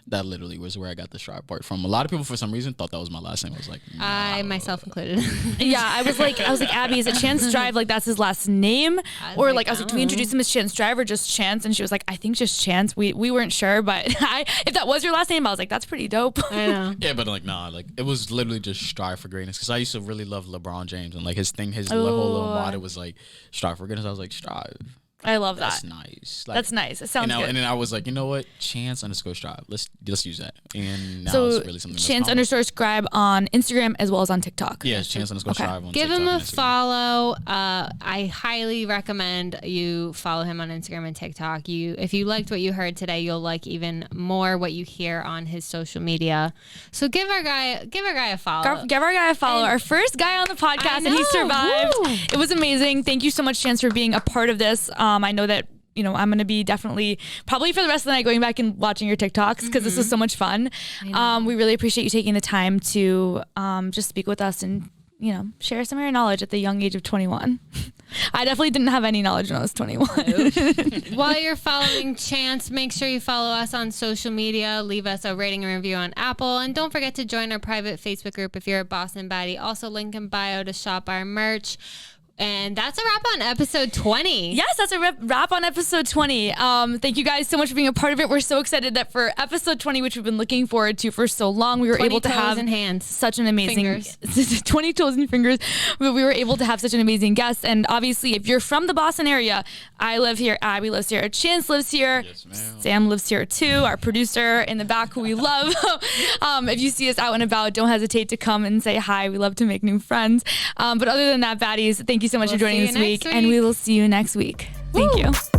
That literally was where I got the Strive part from. A lot of people, for some reason, thought that was my last name. I was like, no. I myself included. Yeah, I was like, Abby, is it Chance Strive? Like that's his last name, or like I was like, do we introduce him as Chance Strive or just Chance? And she was like, I think just Chance. We weren't sure, but if that was your last name, I was like, that's pretty dope. I know. Yeah, but like nah, like it was literally just strive for greatness because I used to really love LeBron James and like his whole little motto was like strive for greatness. I was like strive. I love that. That's nice. Like, that's nice. It sounds good. And then I was like, you know what? Chance_strive. Let's use that. And now so it's really something. Chance_scribe on Instagram as well as on TikTok. Yeah, Chance_scribe on Give TikTok him a and Instagram. follow. I highly recommend you follow him on Instagram and TikTok. If you liked what you heard today, you'll like even more what you hear on his social media. So give our guy a follow. Give our guy a follow. Our first guy on the podcast, and he survived. Woo. It was amazing. Thank you so much, Chance, for being a part of this. I know that I'm going to be definitely probably for the rest of the night going back and watching your TikToks because this was so much fun. We really appreciate you taking the time to just speak with us and share some of your knowledge at the young age of 21. I definitely didn't have any knowledge when I was 21. While you're following Chance, make sure you follow us on social media. Leave us a rating and review on Apple. And don't forget to join our private Facebook group if you're a Boss and Baddie. Also, link in bio to shop our merch. And that's a wrap on episode 20. Yes, that's a wrap on episode 20. Thank you guys so much for being a part of it. We're so excited that for episode 20, which we've been looking forward to for so long, we were able to have and hands. Such an amazing fingers. 20 toes and fingers. But we were able to have such an amazing guest. And obviously, if you're from the Boston area, I live here, Abby lives here, Chance lives here, yes, ma'am. Sam lives here too, our producer in the back who we love. If you see us out and about, don't hesitate to come and say hi. We love to make new friends. But other than that, baddies, thank you so much for joining this week, and we will see you next week. Thank you.